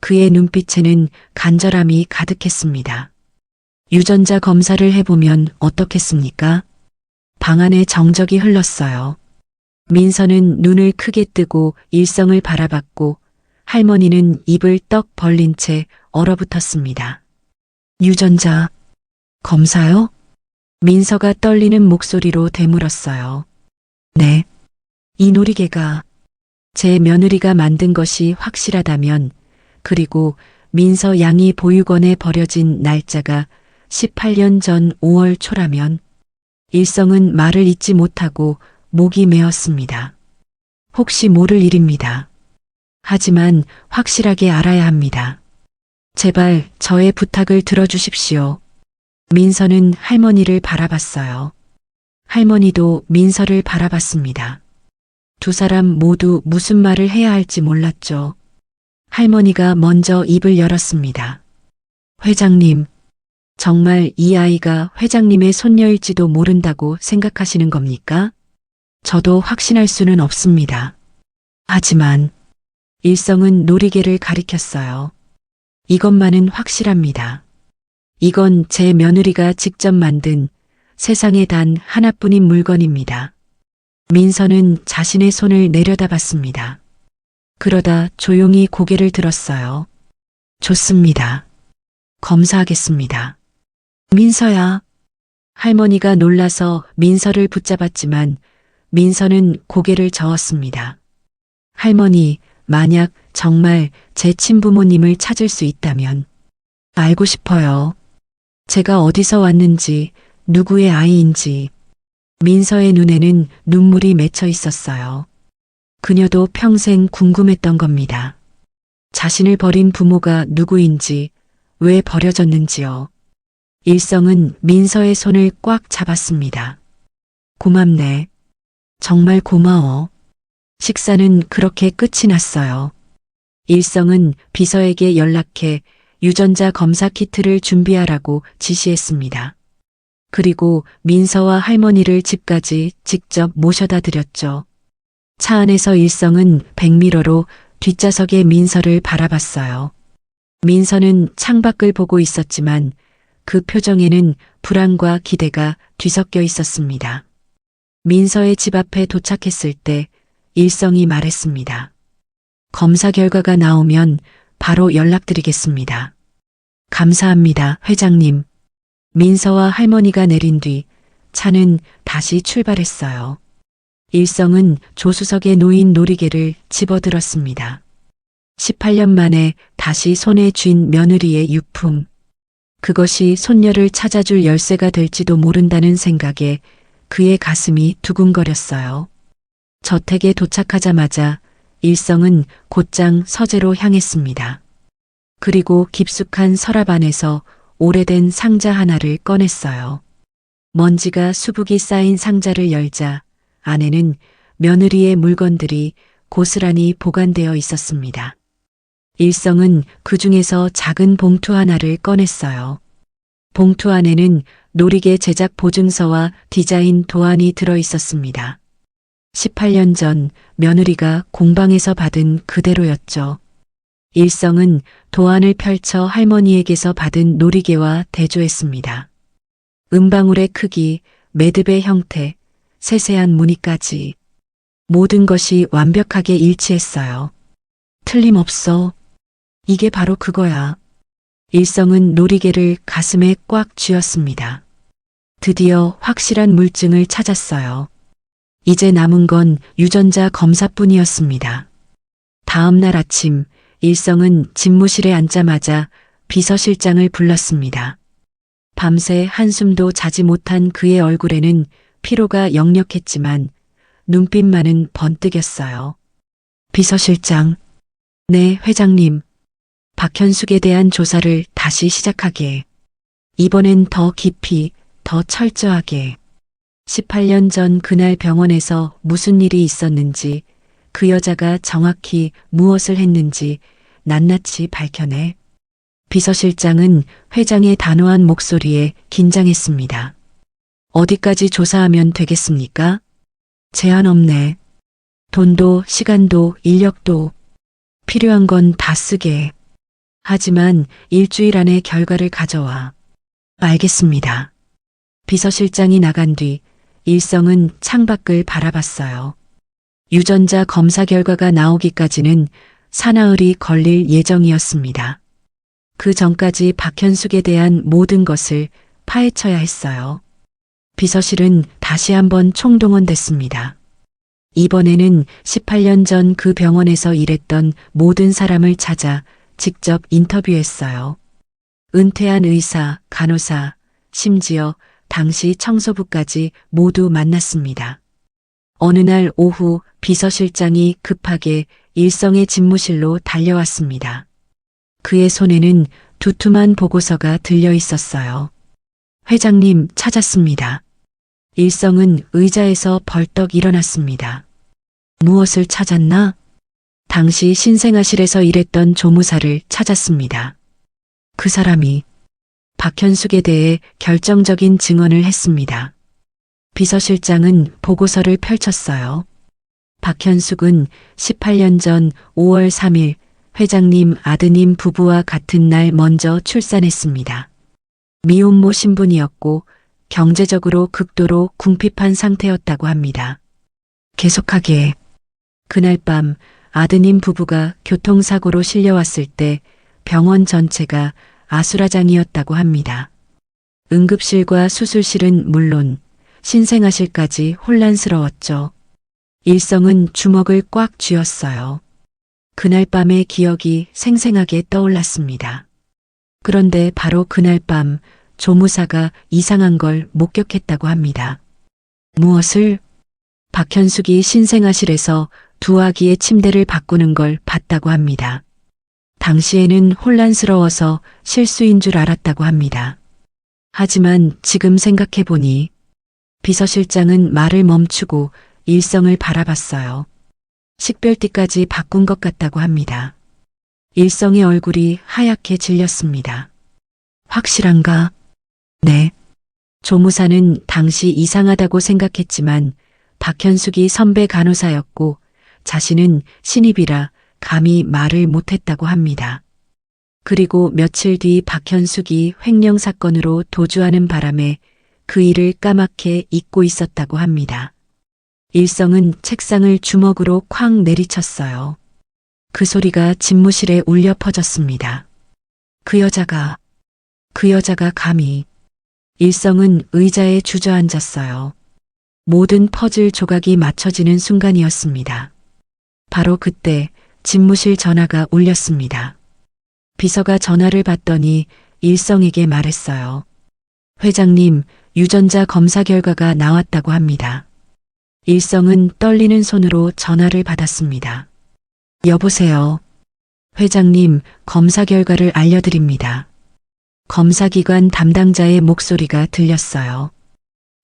그의 눈빛에는 간절함이 가득했습니다. 유전자 검사를 해보면 어떻겠습니까? 방 안에 정적이 흘렀어요. 민서는 눈을 크게 뜨고 일성을 바라봤고 할머니는 입을 떡 벌린 채 얼어붙었습니다. 유전자 검사요? 민서가 떨리는 목소리로 되물었어요. 네. 이 놀이개가 제 며느리가 만든 것이 확실하다면, 그리고 민서 양이 보육원에 버려진 날짜가 18년 전 5월 초라면, 일성은 말을 잇지 못하고 목이 메었습니다. 혹시 모를 일입니다. 하지만 확실하게 알아야 합니다. 제발 저의 부탁을 들어주십시오. 민서는 할머니를 바라봤어요. 할머니도 민서를 바라봤습니다. 두 사람 모두 무슨 말을 해야 할지 몰랐죠. 할머니가 먼저 입을 열었습니다. 회장님, 정말 이 아이가 회장님의 손녀일지도 모른다고 생각하시는 겁니까? 저도 확신할 수는 없습니다. 하지만 일성은 놀이개를 가리켰어요. 이것만은 확실합니다. 이건 제 며느리가 직접 만든 세상에 단 하나뿐인 물건입니다. 민서는 자신의 손을 내려다봤습니다. 그러다 조용히 고개를 들었어요. 좋습니다. 검사하겠습니다. 민서야. 할머니가 놀라서 민서를 붙잡았지만 민서는 고개를 저었습니다. 할머니, 만약 정말 제 친부모님을 찾을 수 있다면 알고 싶어요. 제가 어디서 왔는지, 누구의 아이인지. 민서의 눈에는 눈물이 맺혀 있었어요. 그녀도 평생 궁금했던 겁니다. 자신을 버린 부모가 누구인지, 왜 버려졌는지요. 일성은 민서의 손을 꽉 잡았습니다. 고맙네. 정말 고마워. 식사는 그렇게 끝이 났어요. 일성은 비서에게 연락해 유전자 검사 키트를 준비하라고 지시했습니다. 그리고 민서와 할머니를 집까지 직접 모셔다 드렸죠. 차 안에서 일성은 백미러로 뒷좌석의 민서를 바라봤어요. 민서는 창밖을 보고 있었지만 그 표정에는 불안과 기대가 뒤섞여 있었습니다. 민서의 집 앞에 도착했을 때 일성이 말했습니다. 검사 결과가 나오면 바로 연락드리겠습니다. 감사합니다, 회장님. 민서와 할머니가 내린 뒤 차는 다시 출발했어요. 일성은 조수석에 놓인 놀이개를 집어들었습니다. 18년 만에 다시 손에 쥔 며느리의 유품. 그것이 손녀를 찾아줄 열쇠가 될지도 모른다는 생각에 그의 가슴이 두근거렸어요. 저택에 도착하자마자 일성은 곧장 서재로 향했습니다. 그리고 깊숙한 서랍 안에서 오래된 상자 하나를 꺼냈어요. 먼지가 수북이 쌓인 상자를 열자 안에는 며느리의 물건들이 고스란히 보관되어 있었습니다. 일성은 그 중에서 작은 봉투 하나를 꺼냈어요. 봉투 안에는 놀이개 제작 보증서와 디자인 도안이 들어 있었습니다. 18년 전 며느리가 공방에서 받은 그대로였죠. 일성은 도안을 펼쳐 할머니에게서 받은 놀이개와 대조했습니다. 은방울의 크기, 매듭의 형태, 세세한 무늬까지 모든 것이 완벽하게 일치했어요. 틀림없어. 이게 바로 그거야. 일성은 놀이개를 가슴에 꽉 쥐었습니다. 드디어 확실한 물증을 찾았어요. 이제 남은 건 유전자 검사뿐이었습니다. 다음 날 아침 일성은 집무실에 앉자마자 비서실장을 불렀습니다. 밤새 한숨도 자지 못한 그의 얼굴에는 피로가 역력했지만 눈빛만은 번뜩였어요. 비서실장. 네, 회장님. 박현숙에 대한 조사를 다시 시작하게. 이번엔 더 깊이, 더 철저하게. 18년 전 그날 병원에서 무슨 일이 있었는지, 그 여자가 정확히 무엇을 했는지 낱낱이 밝혀내. 비서실장은 회장의 단호한 목소리에 긴장했습니다. 어디까지 조사하면 되겠습니까? 제한 없네. 돈도 시간도 인력도 필요한 건 다 쓰게. 하지만 일주일 안에 결과를 가져와. 알겠습니다. 비서실장이 나간 뒤 일성은 창밖을 바라봤어요. 유전자 검사 결과가 나오기까지는 사나흘이 걸릴 예정이었습니다. 그 전까지 박현숙에 대한 모든 것을 파헤쳐야 했어요. 비서실은 다시 한번 총동원됐습니다. 이번에는 18년 전 그 병원에서 일했던 모든 사람을 찾아 직접 인터뷰했어요. 은퇴한 의사, 간호사, 심지어 당시 청소부까지 모두 만났습니다. 어느 날 오후 비서실장이 급하게 일성의 집무실로 달려왔습니다. 그의 손에는 두툼한 보고서가 들려 있었어요. 회장님 찾았습니다. 일성은 의자에서 벌떡 일어났습니다. 무엇을 찾았나? 당시 신생아실에서 일했던 조무사를 찾았습니다. 그 사람이 박현숙에 대해 결정적인 증언을 했습니다. 비서실장은 보고서를 펼쳤어요. 박현숙은 18년 전 5월 3일 회장님 아드님 부부와 같은 날 먼저 출산했습니다. 미혼모 신분이었고 경제적으로 극도로 궁핍한 상태였다고 합니다. 계속하게 그날 밤 아드님 부부가 교통사고로 실려왔을 때 병원 전체가 아수라장이었다고 합니다. 응급실과 수술실은 물론 신생아실까지 혼란스러웠죠. 일성은 주먹을 꽉 쥐었어요. 그날 밤의 기억이 생생하게 떠올랐습니다. 그런데 바로 그날 밤 조무사가 이상한 걸 목격했다고 합니다. 무엇을? 박현숙이 신생아실에서 두 아기의 침대를 바꾸는 걸 봤다고 합니다. 당시에는 혼란스러워서 실수인 줄 알았다고 합니다. 하지만 지금 생각해보니 비서실장은 말을 멈추고 일성을 바라봤어요. 식별띠까지 바꾼 것 같다고 합니다. 일성의 얼굴이 하얗게 질렸습니다. 확실한가? 네. 조무사는 당시 이상하다고 생각했지만 박현숙이 선배 간호사였고 자신은 신입이라 감히 말을 못했다고 합니다. 그리고 며칠 뒤 박현숙이 횡령 사건으로 도주하는 바람에 그 일을 까맣게 잊고 있었다고 합니다. 일성은 책상을 주먹으로 쾅 내리쳤어요. 그 소리가 집무실에 울려 퍼졌습니다. 그 여자가 감히. 일성은 의자에 주저앉았어요. 모든 퍼즐 조각이 맞춰지는 순간이었습니다. 바로 그때 집무실 전화가 울렸습니다. 비서가 전화를 받더니 일성에게 말했어요. 회장님, 유전자 검사 결과가 나왔다고 합니다. 일성은 떨리는 손으로 전화를 받았습니다. 여보세요. 회장님, 검사 결과를 알려드립니다. 검사기관 담당자의 목소리가 들렸어요.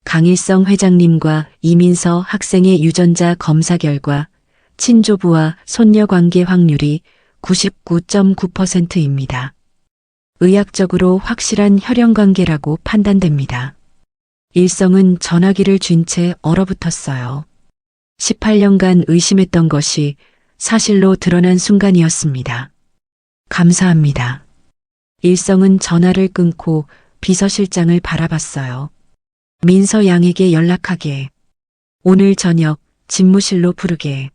강일성 회장님과 이민서 학생의 유전자 검사 결과 친조부와 손녀 관계 확률이 99.9%입니다. 의학적으로 확실한 혈연 관계라고 판단됩니다. 일성은 전화기를 쥔 채 얼어붙었어요. 18년간 의심했던 것이 사실로 드러난 순간이었습니다. 감사합니다. 일성은 전화를 끊고 비서실장을 바라봤어요. 민서 양에게 연락하게. 오늘 저녁 집무실로 부르게.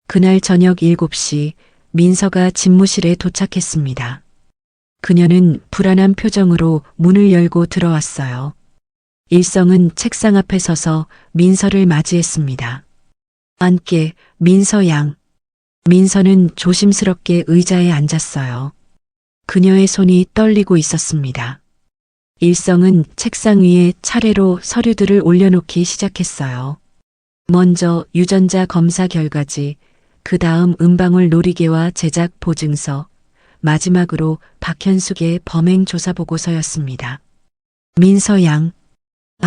그날 저녁 7시 민서가 집무실에 도착했습니다. 그녀는 불안한 표정으로 문을 열고 들어왔어요. 일성은 책상 앞에 서서 민서를 맞이했습니다. 앉게, 민서 양. 민서는 조심스럽게 의자에 앉았어요. 그녀의 손이 떨리고 있었습니다. 일성은 책상 위에 차례로 서류들을 올려놓기 시작했어요. 먼저 유전자 검사 결과지, 그 다음 은방울 놀이개와 제작 보증서, 마지막으로 박현숙의 범행 조사 보고서였습니다. 민서 양,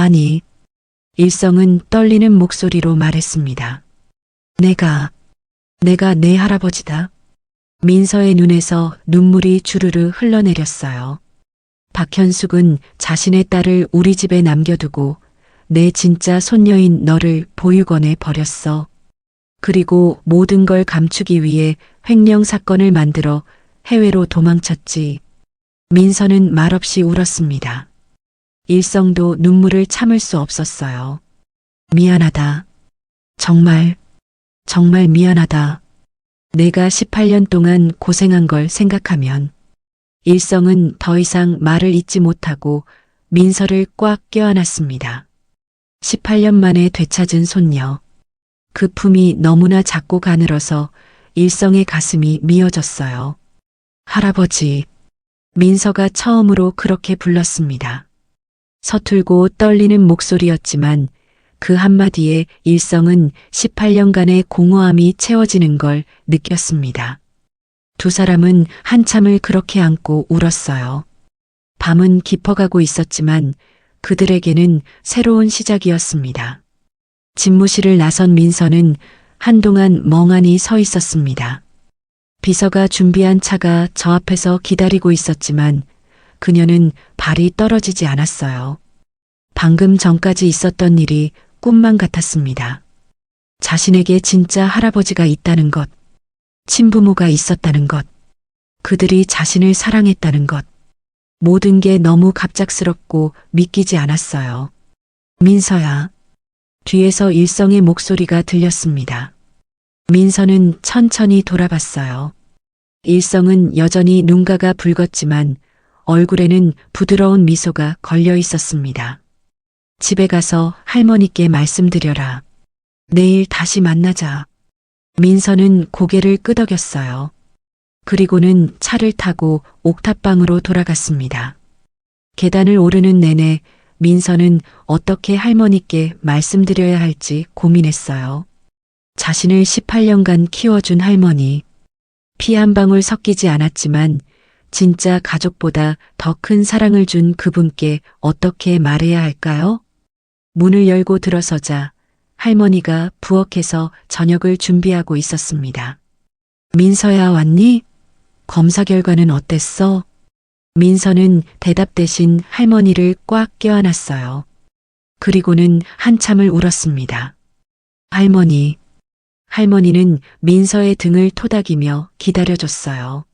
아니. 일성은 떨리는 목소리로 말했습니다. 내가 내 할아버지다. 민서의 눈에서 눈물이 주르르 흘러내렸어요. 박현숙은 자신의 딸을 우리 집에 남겨두고 내 진짜 손녀인 너를 보육원에 버렸어. 그리고 모든 걸 감추기 위해 횡령 사건을 만들어 해외로 도망쳤지. 민서는 말없이 울었습니다. 일성도 눈물을 참을 수 없었어요. 미안하다. 정말 미안하다. 내가 18년 동안 고생한 걸 생각하면. 일성은 더 이상 말을 잇지 못하고 민서를 꽉 껴안았습니다. 18년 만에 되찾은 손녀. 그 품이 너무나 작고 가늘어서 일성의 가슴이 미어졌어요. 할아버지. 민서가 처음으로 그렇게 불렀습니다. 서툴고 떨리는 목소리였지만 그 한마디에 일성은 18년간의 공허함이 채워지는 걸 느꼈습니다. 두 사람은 한참을 그렇게 안고 울었어요. 밤은 깊어가고 있었지만 그들에게는 새로운 시작이었습니다. 집무실을 나선 민서는 한동안 멍하니 서 있었습니다. 비서가 준비한 차가 저 앞에서 기다리고 있었지만 그녀는 발이 떨어지지 않았어요. 방금 전까지 있었던 일이 꿈만 같았습니다. 자신에게 진짜 할아버지가 있다는 것, 친부모가 있었다는 것, 그들이 자신을 사랑했다는 것, 모든 게 너무 갑작스럽고 믿기지 않았어요. 민서야. 뒤에서 일성의 목소리가 들렸습니다. 민서는 천천히 돌아봤어요. 일성은 여전히 눈가가 붉었지만 얼굴에는 부드러운 미소가 걸려 있었습니다. 집에 가서 할머니께 말씀드려라. 내일 다시 만나자. 민서는 고개를 끄덕였어요. 그리고는 차를 타고 옥탑방으로 돌아갔습니다. 계단을 오르는 내내 민서는 어떻게 할머니께 말씀드려야 할지 고민했어요. 자신을 18년간 키워준 할머니. 피 한 방울 섞이지 않았지만 진짜 가족보다 더 큰 사랑을 준 그분께 어떻게 말해야 할까요? 문을 열고 들어서자 할머니가 부엌에서 저녁을 준비하고 있었습니다. 민서야, 왔니? 검사 결과는 어땠어? 민서는 대답 대신 할머니를 꽉 껴안았어요. 그리고는 한참을 울었습니다. 할머니는 민서의 등을 토닥이며 기다려줬어요.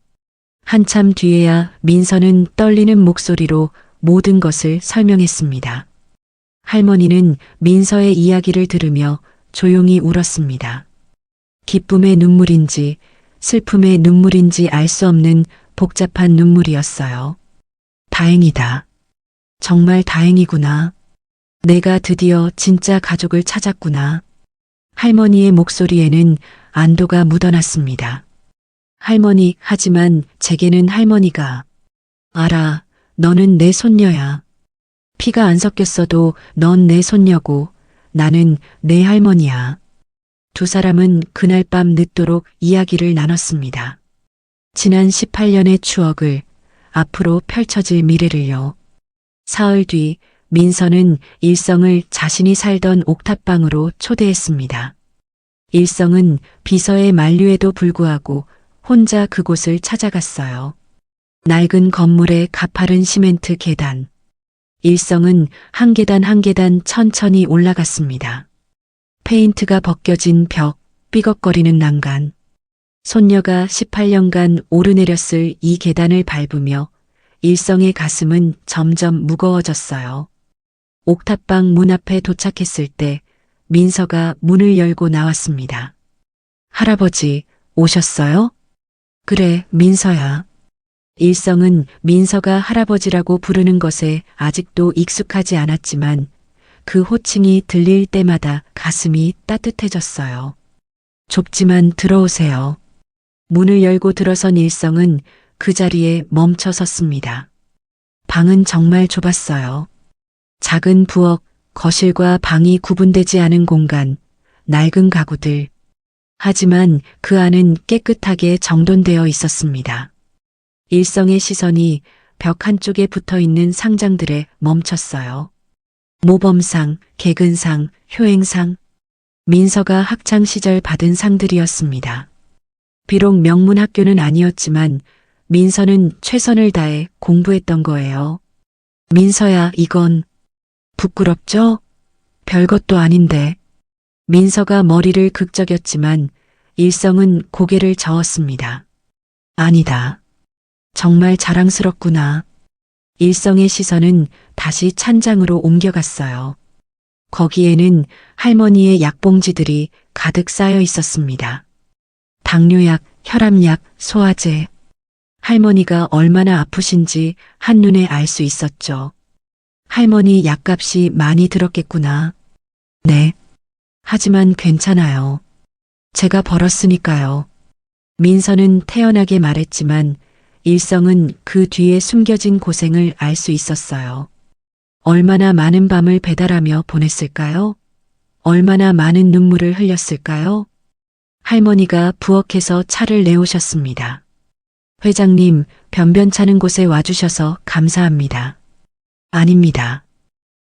한참 뒤에야 민서는 떨리는 목소리로 모든 것을 설명했습니다. 할머니는 민서의 이야기를 들으며 조용히 울었습니다. 기쁨의 눈물인지 슬픔의 눈물인지 알 수 없는 복잡한 눈물이었어요. 다행이다. 정말 다행이구나. 내가 드디어 진짜 가족을 찾았구나. 할머니의 목소리에는 안도가 묻어났습니다. 할머니, 하지만 제게는 할머니가. 알아, 너는 내 손녀야. 피가 안 섞였어도 넌 내 손녀고 나는 내 할머니야. 두 사람은 그날 밤 늦도록 이야기를 나눴습니다. 지난 18년의 추억을, 앞으로 펼쳐질 미래를요. 사흘 뒤 민서는 일성을 자신이 살던 옥탑방으로 초대했습니다. 일성은 비서의 만류에도 불구하고 혼자 그곳을 찾아갔어요. 낡은 건물의 가파른 시멘트 계단. 일성은 한 계단 한 계단 천천히 올라갔습니다. 페인트가 벗겨진 벽, 삐걱거리는 난간. 손녀가 18년간 오르내렸을 이 계단을 밟으며 일성의 가슴은 점점 무거워졌어요. 옥탑방 문 앞에 도착했을 때 민서가 문을 열고 나왔습니다. 할아버지, 오셨어요? 그래, 민서야. 일성은 민서가 할아버지라고 부르는 것에 아직도 익숙하지 않았지만 그 호칭이 들릴 때마다 가슴이 따뜻해졌어요. 좁지만 들어오세요. 문을 열고 들어선 일성은 그 자리에 멈춰 섰습니다. 방은 정말 좁았어요. 작은 부엌, 거실과 방이 구분되지 않은 공간, 낡은 가구들. 하지만 그 안은 깨끗하게 정돈되어 있었습니다. 일성의 시선이 벽 한쪽에 붙어 있는 상장들에 멈췄어요. 모범상, 개근상, 효행상. 민서가 학창 시절 받은 상들이었습니다. 비록 명문 학교는 아니었지만 민서는 최선을 다해 공부했던 거예요. 민서야, 이건 부끄럽죠? 별것도 아닌데. 민서가 머리를 극적였지만 일성은 고개를 저었습니다. 아니다. 정말 자랑스럽구나. 일성의 시선은 다시 찬장으로 옮겨갔어요. 거기에는 할머니의 약봉지들이 가득 쌓여 있었습니다. 당뇨약, 혈압약, 소화제. 할머니가 얼마나 아프신지 한눈에 알 수 있었죠. 할머니 약값이 많이 들었겠구나. 네. 하지만 괜찮아요. 제가 벌었으니까요. 민서는 태연하게 말했지만 일성은 그 뒤에 숨겨진 고생을 알 수 있었어요. 얼마나 많은 밤을 배달하며 보냈을까요? 얼마나 많은 눈물을 흘렸을까요? 할머니가 부엌에서 차를 내오셨습니다. 회장님, 변변찮은 곳에 와주셔서 감사합니다. 아닙니다.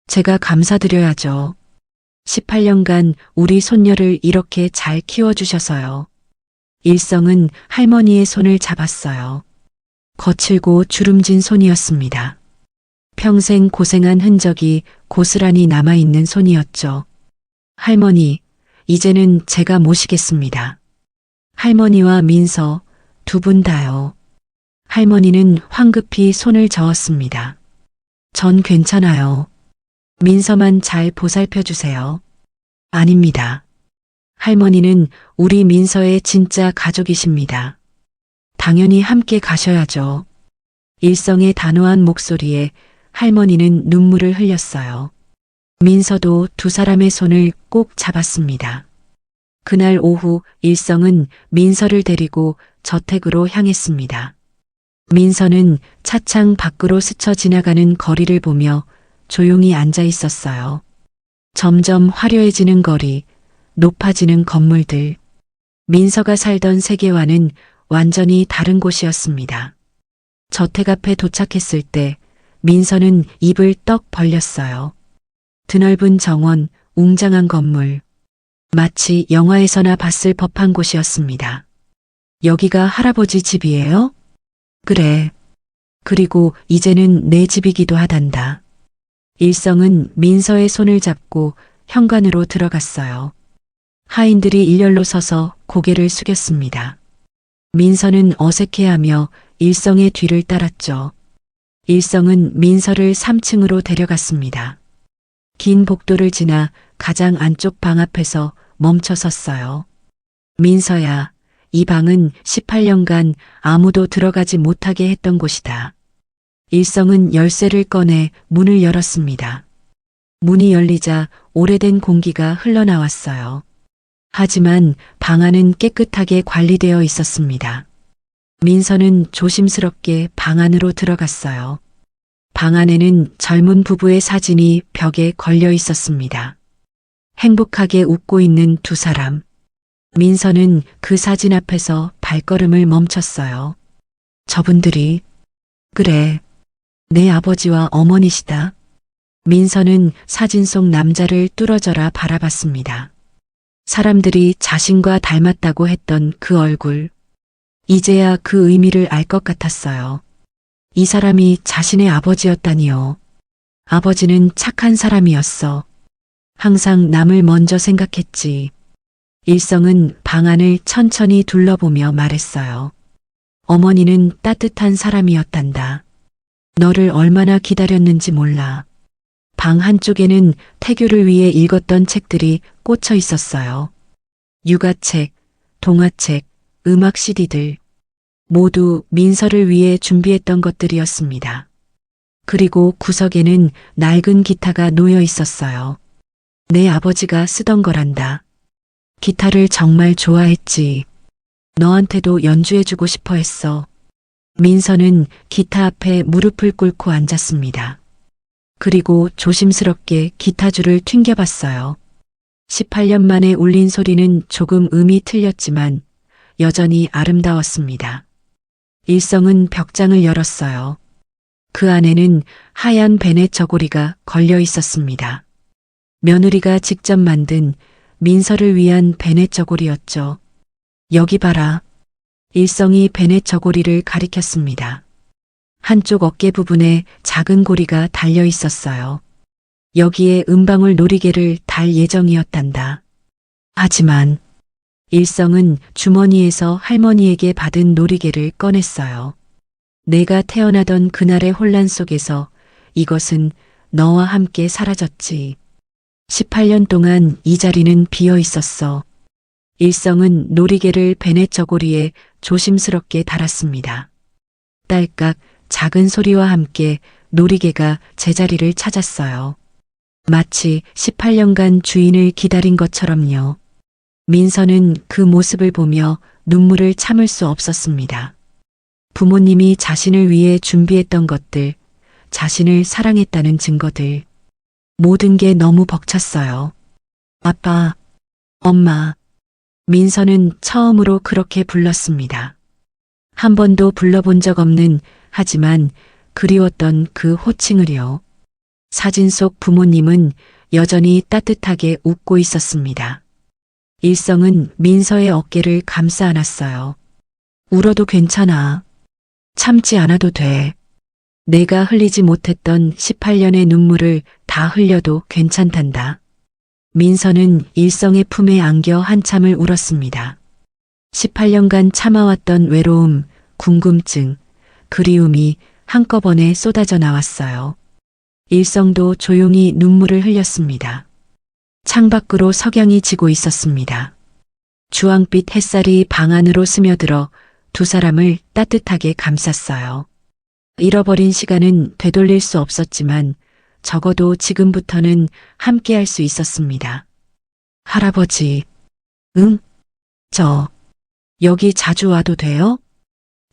제가 감사드려야죠. 18년간 우리 손녀를 이렇게 잘 키워주셔서요. 일성은 할머니의 손을 잡았어요. 거칠고 주름진 손이었습니다. 평생 고생한 흔적이 고스란히 남아있는 손이었죠. 할머니, 이제는 제가 모시겠습니다. 할머니와 민서, 두 분 다요. 할머니는 황급히 손을 저었습니다. 전 괜찮아요. 민서만 잘 보살펴 주세요. 아닙니다. 할머니는 우리 민서의 진짜 가족이십니다. 당연히 함께 가셔야죠. 일성의 단호한 목소리에 할머니는 눈물을 흘렸어요. 민서도 두 사람의 손을 꼭 잡았습니다. 그날 오후 일성은 민서를 데리고 저택으로 향했습니다. 민서는 차창 밖으로 스쳐 지나가는 거리를 보며 조용히 앉아 있었어요. 점점 화려해지는 거리, 높아지는 건물들. 민서가 살던 세계와는 완전히 다른 곳이었습니다. 저택 앞에 도착했을 때 민서는 입을 떡 벌렸어요. 드넓은 정원, 웅장한 건물. 마치 영화에서나 봤을 법한 곳이었습니다. 여기가 할아버지 집이에요? 그래. 그리고 이제는 내 집이기도 하단다. 일성은 민서의 손을 잡고 현관으로 들어갔어요. 하인들이 일렬로 서서 고개를 숙였습니다. 민서는 어색해하며 일성의 뒤를 따랐죠. 일성은 민서를 3층으로 데려갔습니다. 긴 복도를 지나 가장 안쪽 방 앞에서 멈춰 섰어요. 민서야, 이 방은 18년간 아무도 들어가지 못하게 했던 곳이다. 일성은 열쇠를 꺼내 문을 열었습니다. 문이 열리자 오래된 공기가 흘러나왔어요. 하지만 방 안은 깨끗하게 관리되어 있었습니다. 민서는 조심스럽게 방 안으로 들어갔어요. 방 안에는 젊은 부부의 사진이 벽에 걸려 있었습니다. 행복하게 웃고 있는 두 사람. 민서는 그 사진 앞에서 발걸음을 멈췄어요. 저분들이, 그래, 내 아버지와 어머니시다. 민서는 사진 속 남자를 뚫어져라 바라봤습니다. 사람들이 자신과 닮았다고 했던 그 얼굴. 이제야 그 의미를 알 것 같았어요. 이 사람이 자신의 아버지였다니요. 아버지는 착한 사람이었어. 항상 남을 먼저 생각했지. 일성은 방 안을 천천히 둘러보며 말했어요. 어머니는 따뜻한 사람이었단다. 너를 얼마나 기다렸는지 몰라. 방 한쪽에는 태교를 위해 읽었던 책들이 꽂혀 있었어요. 육아책, 동화책, 음악 CD들. 모두 민서를 위해 준비했던 것들이었습니다. 그리고 구석에는 낡은 기타가 놓여 있었어요. 내 아버지가 쓰던 거란다. 기타를 정말 좋아했지. 너한테도 연주해주고 싶어 했어. 민서는 기타 앞에 무릎을 꿇고 앉았습니다. 그리고 조심스럽게 기타줄을 튕겨봤어요. 18년 만에 울린 소리는 조금 음이 틀렸지만 여전히 아름다웠습니다. 일성은 벽장을 열었어요. 그 안에는 하얀 베넷 저고리가 걸려 있었습니다. 며느리가 직접 만든 민서를 위한 베넷 저고리였죠. 여기 봐라. 일성이 베넷 저고리를 가리켰습니다. 한쪽 어깨 부분에 작은 고리가 달려 있었어요. 여기에 은방울 놀이개를 달 예정이었단다. 하지만 일성은 주머니에서 할머니에게 받은 놀이개를 꺼냈어요. 내가 태어나던 그날의 혼란 속에서 이것은 너와 함께 사라졌지. 18년 동안 이 자리는 비어 있었어. 일성은 놀이개를 베넷 저고리에 조심스럽게 달았습니다. 딸깍 작은 소리와 함께 놀이개가 제자리를 찾았어요. 마치 18년간 주인을 기다린 것처럼요. 민서는 그 모습을 보며 눈물을 참을 수 없었습니다. 부모님이 자신을 위해 준비했던 것들, 자신을 사랑했다는 증거들, 모든 게 너무 벅찼어요. 아빠, 엄마. 민서는 처음으로 그렇게 불렀습니다. 한 번도 불러본 적 없는 하지만 그리웠던 그 호칭을요. 사진 속 부모님은 여전히 따뜻하게 웃고 있었습니다. 일성은 민서의 어깨를 감싸 안았어요. 울어도 괜찮아. 참지 않아도 돼. 내가 흘리지 못했던 18년의 눈물을 다 흘려도 괜찮단다. 민서는 일성의 품에 안겨 한참을 울었습니다. 18년간 참아왔던 외로움, 궁금증, 그리움이 한꺼번에 쏟아져 나왔어요. 일성도 조용히 눈물을 흘렸습니다. 창밖으로 석양이 지고 있었습니다. 주황빛 햇살이 방 안으로 스며들어 두 사람을 따뜻하게 감쌌어요. 잃어버린 시간은 되돌릴 수 없었지만 적어도 지금부터는 함께할 수 있었습니다. 할아버지, 응? 저, 여기 자주 와도 돼요?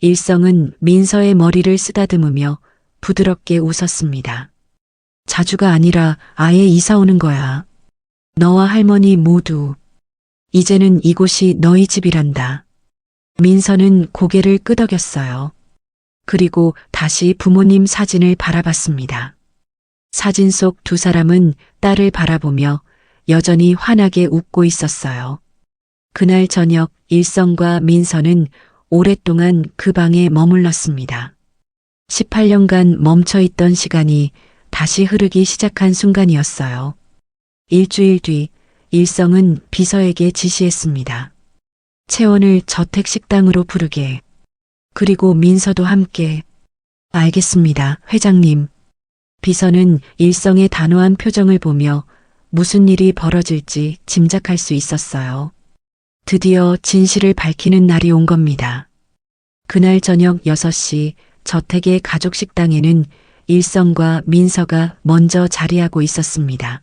일성은 민서의 머리를 쓰다듬으며 부드럽게 웃었습니다. 자주가 아니라 아예 이사 오는 거야. 너와 할머니 모두. 이제는 이곳이 너희 집이란다. 민서는 고개를 끄덕였어요. 그리고 다시 부모님 사진을 바라봤습니다. 사진 속 두 사람은 딸을 바라보며 여전히 환하게 웃고 있었어요. 그날 저녁 일성과 민서는 오랫동안 그 방에 머물렀습니다. 18년간 멈춰있던 시간이 다시 흐르기 시작한 순간이었어요. 일주일 뒤 일성은 비서에게 지시했습니다. 채원을 저택식당으로 부르게. 그리고 민서도 함께. 알겠습니다, 회장님. 비서는 일성의 단호한 표정을 보며 무슨 일이 벌어질지 짐작할 수 있었어요. 드디어 진실을 밝히는 날이 온 겁니다. 그날 저녁 6시 저택의 가족 식당에는 일성과 민서가 먼저 자리하고 있었습니다.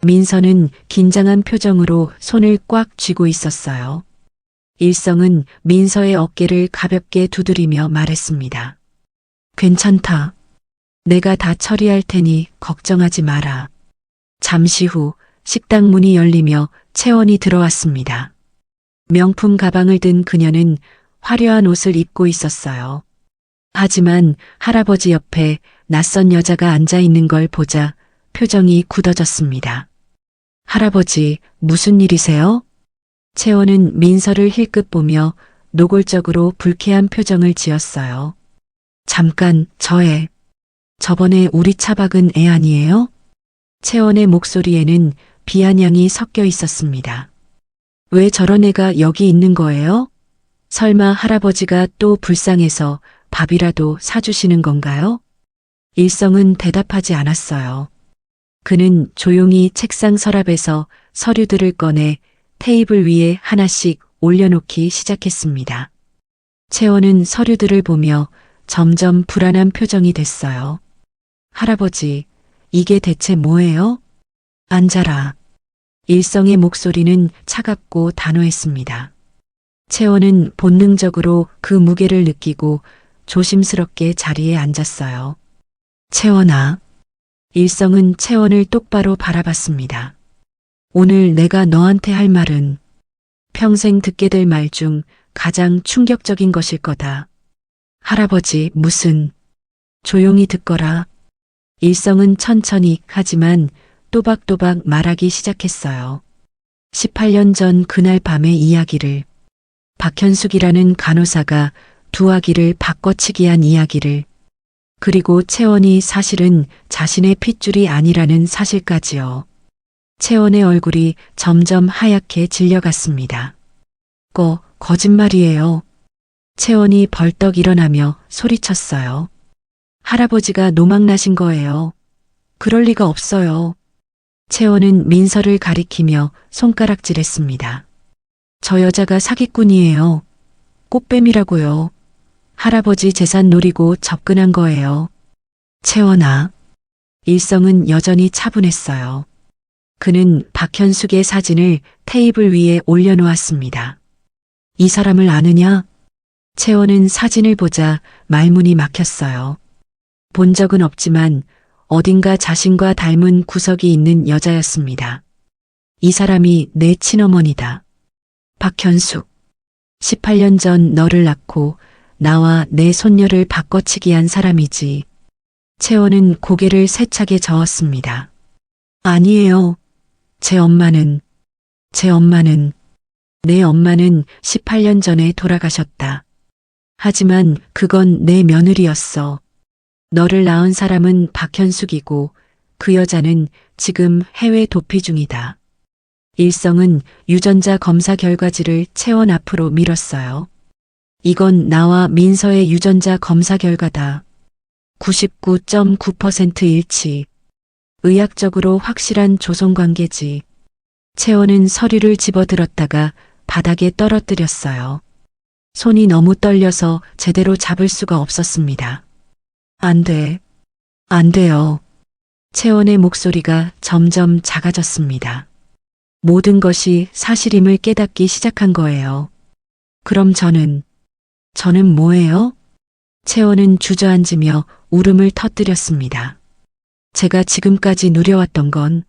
민서는 긴장한 표정으로 손을 꽉 쥐고 있었어요. 일성은 민서의 어깨를 가볍게 두드리며 말했습니다. 괜찮다. 내가 다 처리할 테니 걱정하지 마라. 잠시 후 식당 문이 열리며 채원이 들어왔습니다. 명품 가방을 든 그녀는 화려한 옷을 입고 있었어요. 하지만 할아버지 옆에 낯선 여자가 앉아 있는 걸 보자 표정이 굳어졌습니다. 할아버지, 무슨 일이세요? 채원은 민서를 힐끗 보며 노골적으로 불쾌한 표정을 지었어요. 잠깐, 저번에 우리 차 박은 애 아니에요? 채원의 목소리에는 비아냥이 섞여 있었습니다. 왜 저런 애가 여기 있는 거예요? 설마 할아버지가 또 불쌍해서 밥이라도 사주시는 건가요? 일성은 대답하지 않았어요. 그는 조용히 책상 서랍에서 서류들을 꺼내 테이블 위에 하나씩 올려놓기 시작했습니다. 채원은 서류들을 보며 점점 불안한 표정이 됐어요. 할아버지, 이게 대체 뭐예요? 앉아라. 일성의 목소리는 차갑고 단호했습니다. 채원은 본능적으로 그 무게를 느끼고 조심스럽게 자리에 앉았어요. 채원아. 일성은 채원을 똑바로 바라봤습니다. 오늘 내가 너한테 할 말은 평생 듣게 될 말 중 가장 충격적인 것일 거다. 할아버지, 무슨. 조용히 듣거라. 일성은 천천히 하지만 또박또박 말하기 시작했어요. 18년 전 그날 밤의 이야기를, 박현숙이라는 간호사가 두 아기를 바꿔치기 한 이야기를, 그리고 채원이 사실은 자신의 핏줄이 아니라는 사실까지요. 채원의 얼굴이 점점 하얗게 질려갔습니다. 거짓말이에요. 채원이 벌떡 일어나며 소리쳤어요. 할아버지가 노망나신 거예요. 그럴 리가 없어요. 채원은 민서를 가리키며 손가락질했습니다. 저 여자가 사기꾼이에요. 꽃뱀이라고요. 할아버지 재산 노리고 접근한 거예요. 채원아. 일성은 여전히 차분했어요. 그는 박현숙의 사진을 테이블 위에 올려놓았습니다. 이 사람을 아느냐? 채원은 사진을 보자 말문이 막혔어요. 본 적은 없지만 어딘가 자신과 닮은 구석이 있는 여자였습니다. 이 사람이 내 친어머니다. 박현숙. 18년 전 너를 낳고 나와 내 손녀를 바꿔치기 한 사람이지. 채원은 고개를 세차게 저었습니다. 아니에요. 내 엄마는 18년 전에 돌아가셨다. 하지만 그건 내 며느리였어. 너를 낳은 사람은 박현숙이고 그 여자는 지금 해외 도피 중이다. 일성은 유전자 검사 결과지를 채원 앞으로 밀었어요. 이건 나와 민서의 유전자 검사 결과다. 99.9% 일치. 의학적으로 확실한 조손관계지. 채원은 서류를 집어들었다가 바닥에 떨어뜨렸어요. 손이 너무 떨려서 제대로 잡을 수가 없었습니다. 안 돼요. 채원의 목소리가 점점 작아졌습니다. 모든 것이 사실임을 깨닫기 시작한 거예요. 그럼 저는 뭐예요? 채원은 주저앉으며 울음을 터뜨렸습니다. 제가 지금까지 누려왔던 건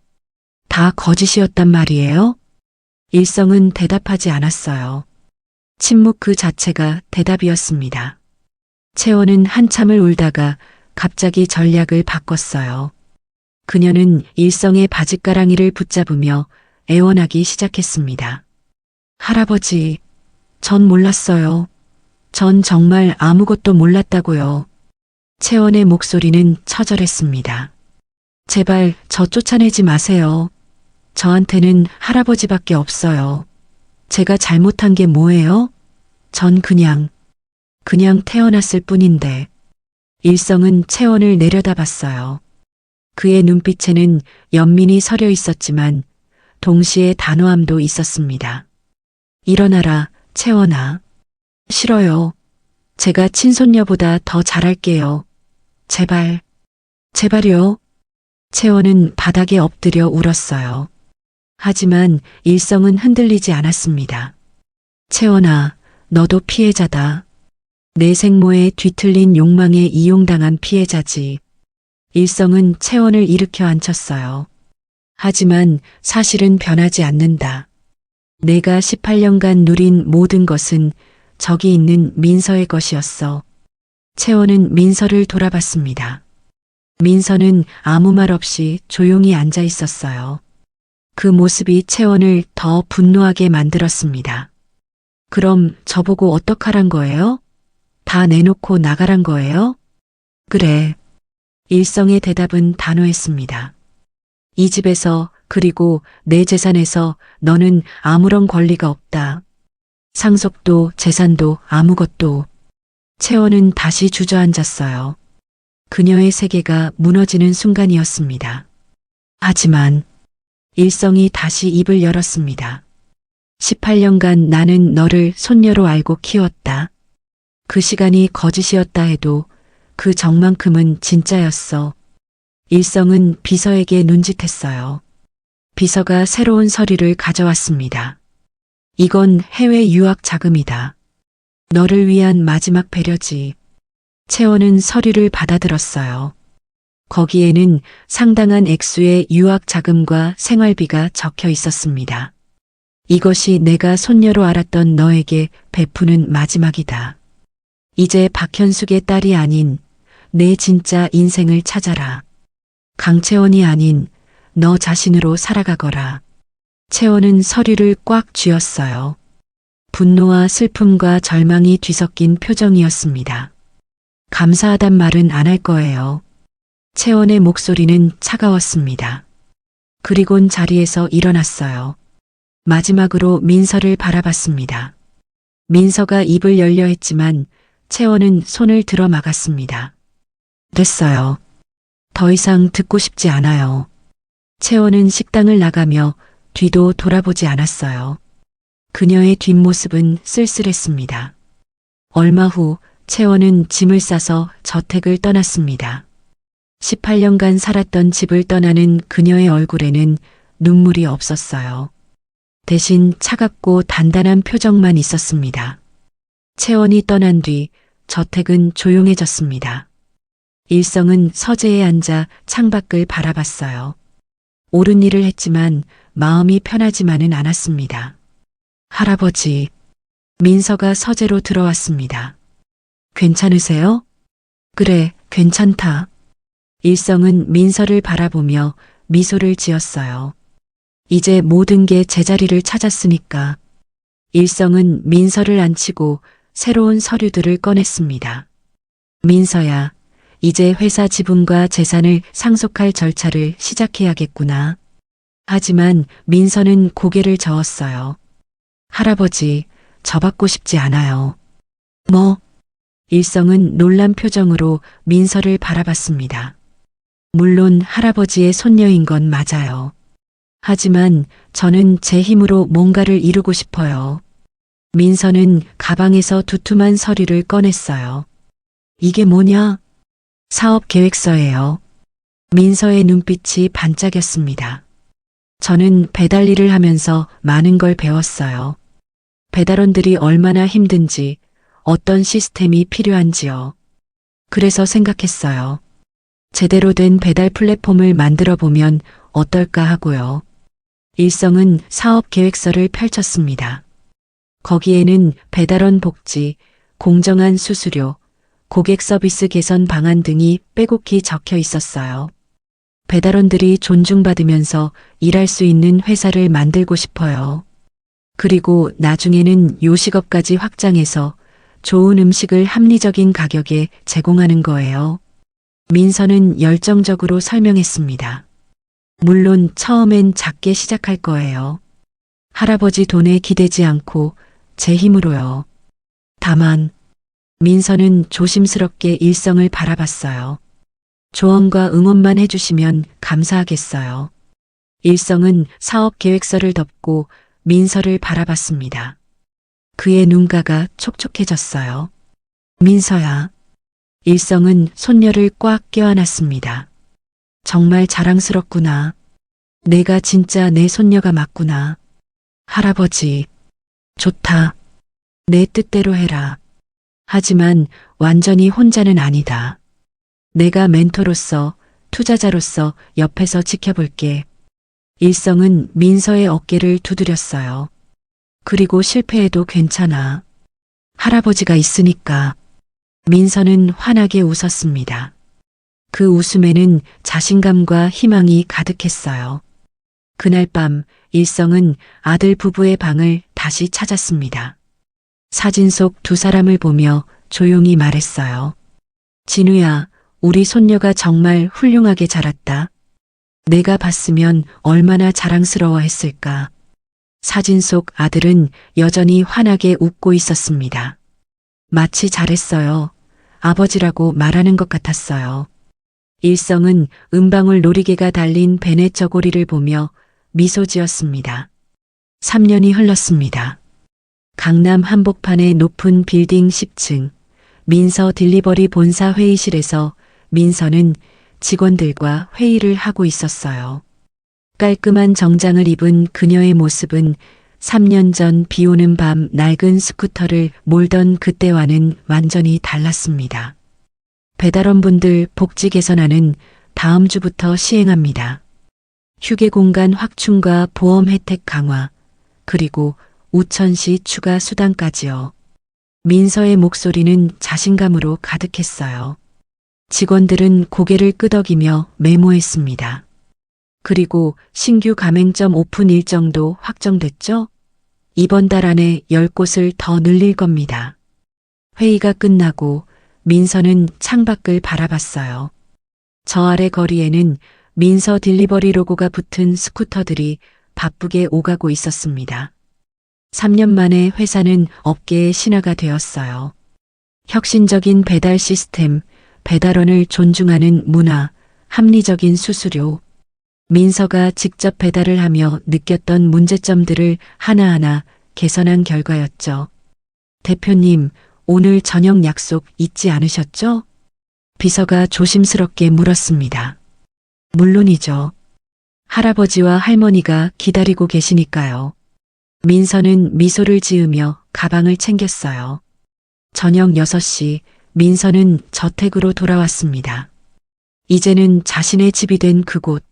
다 거짓이었단 말이에요? 일성은 대답하지 않았어요. 침묵 그 자체가 대답이었습니다. 채원은 한참을 울다가 갑자기 전략을 바꿨어요. 그녀는 일성의 바짓가랑이를 붙잡으며 애원하기 시작했습니다. 할아버지, 전 몰랐어요. 전 정말 아무것도 몰랐다고요. 채원의 목소리는 처절했습니다. 제발 저 쫓아내지 마세요. 저한테는 할아버지밖에 없어요. 제가 잘못한 게 뭐예요? 전 그냥 태어났을 뿐인데. 일성은 채원을 내려다봤어요. 그의 눈빛에는 연민이 서려 있었지만 동시에 단호함도 있었습니다. 일어나라, 채원아. 싫어요. 제가 친손녀보다 더 잘할게요. 제발요. 채원은 바닥에 엎드려 울었어요. 하지만 일성은 흔들리지 않았습니다. 채원아, 너도 피해자다. 내 생모의 뒤틀린 욕망에 이용당한 피해자지. 일성은 채원을 일으켜 앉혔어요. 하지만 사실은 변하지 않는다. 내가 18년간 누린 모든 것은 저기 있는 민서의 것이었어. 채원은 민서를 돌아봤습니다. 민서는 아무 말 없이 조용히 앉아 있었어요. 그 모습이 채원을 더 분노하게 만들었습니다. 그럼 저보고 어떡하란 거예요? 다 내놓고 나가란 거예요? 그래. 일성의 대답은 단호했습니다. 이 집에서 그리고 내 재산에서 너는 아무런 권리가 없다. 상속도 재산도 아무것도. 채원은 다시 주저앉았어요. 그녀의 세계가 무너지는 순간이었습니다. 하지만 일성이 다시 입을 열었습니다. 18년간 나는 너를 손녀로 알고 키웠다. 그 시간이 거짓이었다 해도 그 정만큼은 진짜였어. 일성은 비서에게 눈짓했어요. 비서가 새로운 서류를 가져왔습니다. 이건 해외 유학 자금이다. 너를 위한 마지막 배려지. 채원은 서류를 받아들었어요. 거기에는 상당한 액수의 유학 자금과 생활비가 적혀 있었습니다. 이것이 내가 손녀로 알았던 너에게 베푸는 마지막이다. 이제 박현숙의 딸이 아닌 내 진짜 인생을 찾아라. 강채원이 아닌 너 자신으로 살아가거라. 채원은 서류를 꽉 쥐었어요. 분노와 슬픔과 절망이 뒤섞인 표정이었습니다. 감사하단 말은 안 할 거예요. 채원의 목소리는 차가웠습니다. 그리곤 자리에서 일어났어요. 마지막으로 민서를 바라봤습니다. 민서가 입을 열려 했지만 채원은 손을 들어 막았습니다. 됐어요. 더 이상 듣고 싶지 않아요. 채원은 식당을 나가며 뒤도 돌아보지 않았어요. 그녀의 뒷모습은 쓸쓸했습니다. 얼마 후 채원은 짐을 싸서 저택을 떠났습니다. 18년간 살았던 집을 떠나는 그녀의 얼굴에는 눈물이 없었어요. 대신 차갑고 단단한 표정만 있었습니다. 채원이 떠난 뒤 저택은 조용해졌습니다. 일성은 서재에 앉아 창밖을 바라봤어요. 옳은 일을 했지만 마음이 편하지만은 않았습니다. 할아버지, 민서가 서재로 들어왔습니다. 괜찮으세요? 그래, 괜찮다. 일성은 민서를 바라보며 미소를 지었어요. 이제 모든 게 제자리를 찾았으니까. 일성은 민서를 앉히고 새로운 서류들을 꺼냈습니다. 민서야, 이제 회사 지분과 재산을 상속할 절차를 시작해야겠구나. 하지만 민서는 고개를 저었어요. 할아버지, 저 받고 싶지 않아요. 뭐? 일성은 놀란 표정으로 민서를 바라봤습니다. 물론 할아버지의 손녀인 건 맞아요. 하지만 저는 제 힘으로 뭔가를 이루고 싶어요. 민서는 가방에서 두툼한 서류를 꺼냈어요. 이게 뭐냐? 사업 계획서예요. 민서의 눈빛이 반짝였습니다. 저는 배달 일을 하면서 많은 걸 배웠어요. 배달원들이 얼마나 힘든지, 어떤 시스템이 필요한지요. 그래서 생각했어요. 제대로 된 배달 플랫폼을 만들어 보면 어떨까 하고요. 일성은 사업 계획서를 펼쳤습니다. 거기에는 배달원 복지, 공정한 수수료, 고객 서비스 개선 방안 등이 빼곡히 적혀 있었어요. 배달원들이 존중받으면서 일할 수 있는 회사를 만들고 싶어요. 그리고 나중에는 요식업까지 확장해서 좋은 음식을 합리적인 가격에 제공하는 거예요. 민서는 열정적으로 설명했습니다. 물론 처음엔 작게 시작할 거예요. 할아버지 돈에 기대지 않고 제 힘으로요. 다만 민서는 조심스럽게 일성을 바라봤어요. 조언과 응원만 해주시면 감사하겠어요. 일성은 사업 계획서를 덮고 민서를 바라봤습니다. 그의 눈가가 촉촉해졌어요. 민서야. 일성은 손녀를 꽉 껴안았습니다. 정말 자랑스럽구나. 내가 진짜 내 손녀가 맞구나. 할아버지. 좋다. 내 뜻대로 해라. 하지만 완전히 혼자는 아니다. 내가 멘토로서, 투자자로서 옆에서 지켜볼게. 일성은 민서의 어깨를 두드렸어요. 그리고 실패해도 괜찮아. 할아버지가 있으니까. 민서는 환하게 웃었습니다. 그 웃음에는 자신감과 희망이 가득했어요. 그날 밤 일성은 아들 부부의 방을 다시 찾았습니다. 사진 속 두 사람을 보며 조용히 말했어요. 진우야, 우리 손녀가 정말 훌륭하게 자랐다. 내가 봤으면 얼마나 자랑스러워했을까. 사진 속 아들은 여전히 환하게 웃고 있었습니다. 마치 잘했어요. 아버지라고 말하는 것 같았어요. 일성은 은방울 놀이개가 달린 베네 저고리를 보며 미소 지었습니다. 3년이 흘렀습니다. 강남 한복판의 높은 빌딩 10층 민서 딜리버리 본사 회의실에서 민서는 직원들과 회의를 하고 있었어요. 깔끔한 정장을 입은 그녀의 모습은 3년 전 비오는 밤 낡은 스쿠터를 몰던 그때와는 완전히 달랐습니다. 배달원분들 복지 개선안은 다음 주부터 시행합니다. 휴게 공간 확충과 보험 혜택 강화, 그리고 우천시 추가 수당까지요. 민서의 목소리는 자신감으로 가득했어요. 직원들은 고개를 끄덕이며 메모했습니다. 그리고 신규 가맹점 오픈 일정도 확정됐죠? 이번 달 안에 10곳을 더 늘릴 겁니다. 회의가 끝나고 민서는 창밖을 바라봤어요. 저 아래 거리에는 민서 딜리버리 로고가 붙은 스쿠터들이 바쁘게 오가고 있었습니다. 3년 만에 회사는 업계의 신화가 되었어요. 혁신적인 배달 시스템, 배달원을 존중하는 문화, 합리적인 수수료. 민서가 직접 배달을 하며 느꼈던 문제점들을 하나하나 개선한 결과였죠. 대표님, 오늘 저녁 약속 잊지 않으셨죠? 비서가 조심스럽게 물었습니다. 물론이죠. 할아버지와 할머니가 기다리고 계시니까요. 민서는 미소를 지으며 가방을 챙겼어요. 저녁 6시 민서는 저택으로 돌아왔습니다. 이제는 자신의 집이 된 그곳.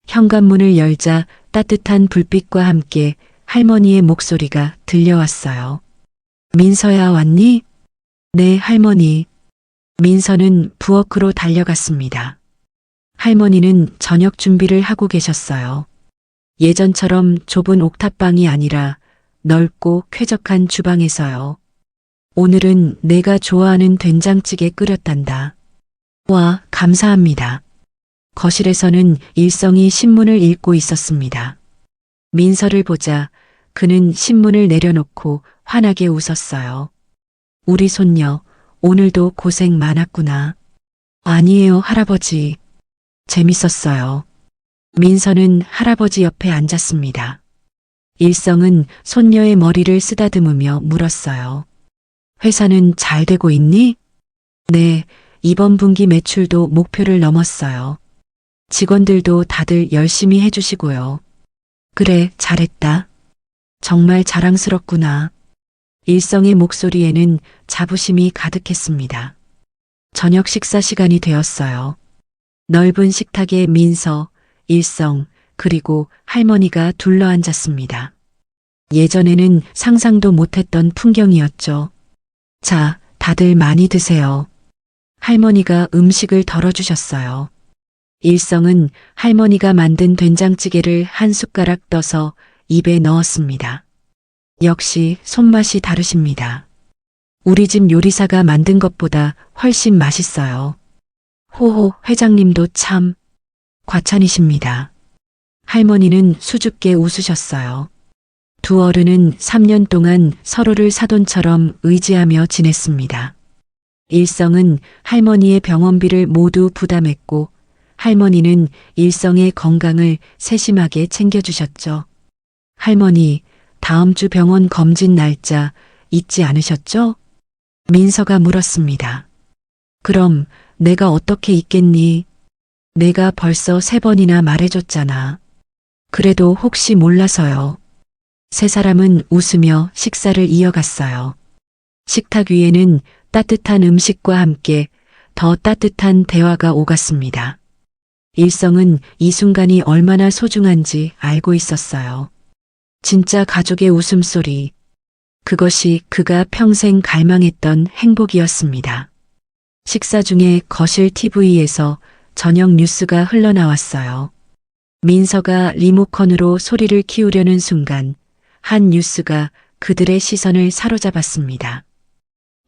현관문을 열자 따뜻한 불빛과 함께 할머니의 목소리가 들려왔어요. 민서야, 왔니? 네, 할머니. 민서는 부엌으로 달려갔습니다. 할머니는 저녁 준비를 하고 계셨어요. 예전처럼 좁은 옥탑방이 아니라 넓고 쾌적한 주방에서요. 오늘은 내가 좋아하는 된장찌개 끓였단다. 와, 감사합니다. 거실에서는 일성이 신문을 읽고 있었습니다. 민서를 보자 그는 신문을 내려놓고 환하게 웃었어요. 우리 손녀, 오늘도 고생 많았구나. 아니에요, 할아버지. 재밌었어요. 민서는 할아버지 옆에 앉았습니다. 일성은 손녀의 머리를 쓰다듬으며 물었어요. 회사는 잘 되고 있니? 네, 이번 분기 매출도 목표를 넘었어요. 직원들도 다들 열심히 해주시고요. 그래, 잘했다. 정말 자랑스럽구나. 일성의 목소리에는 자부심이 가득했습니다. 저녁 식사 시간이 되었어요. 넓은 식탁에 민서, 일성, 그리고 할머니가 둘러앉았습니다. 예전에는 상상도 못했던 풍경이었죠. 자, 다들 많이 드세요. 할머니가 음식을 덜어주셨어요. 일성은 할머니가 만든 된장찌개를 한 숟가락 떠서 입에 넣었습니다. 역시 손맛이 다르십니다. 우리 집 요리사가 만든 것보다 훨씬 맛있어요. 호호, 회장님도 참 과찬이십니다. 할머니는 수줍게 웃으셨어요. 두 어른은 3년 동안 서로를 사돈처럼 의지하며 지냈습니다. 일성은 할머니의 병원비를 모두 부담했고 할머니는 일성의 건강을 세심하게 챙겨주셨죠. 할머니, 다음 주 병원 검진 날짜 잊지 않으셨죠? 민서가 물었습니다. 그럼 내가 어떻게 잊겠니? 내가 벌써 3번이나 말해줬잖아. 그래도 혹시 몰라서요. 세 사람은 웃으며 식사를 이어갔어요. 식탁 위에는 따뜻한 음식과 함께 더 따뜻한 대화가 오갔습니다. 일성은 이 순간이 얼마나 소중한지 알고 있었어요. 진짜 가족의 웃음소리. 그것이 그가 평생 갈망했던 행복이었습니다. 식사 중에 거실 TV에서 저녁 뉴스가 흘러나왔어요. 민서가 리모컨으로 소리를 키우려는 순간 한 뉴스가 그들의 시선을 사로잡았습니다.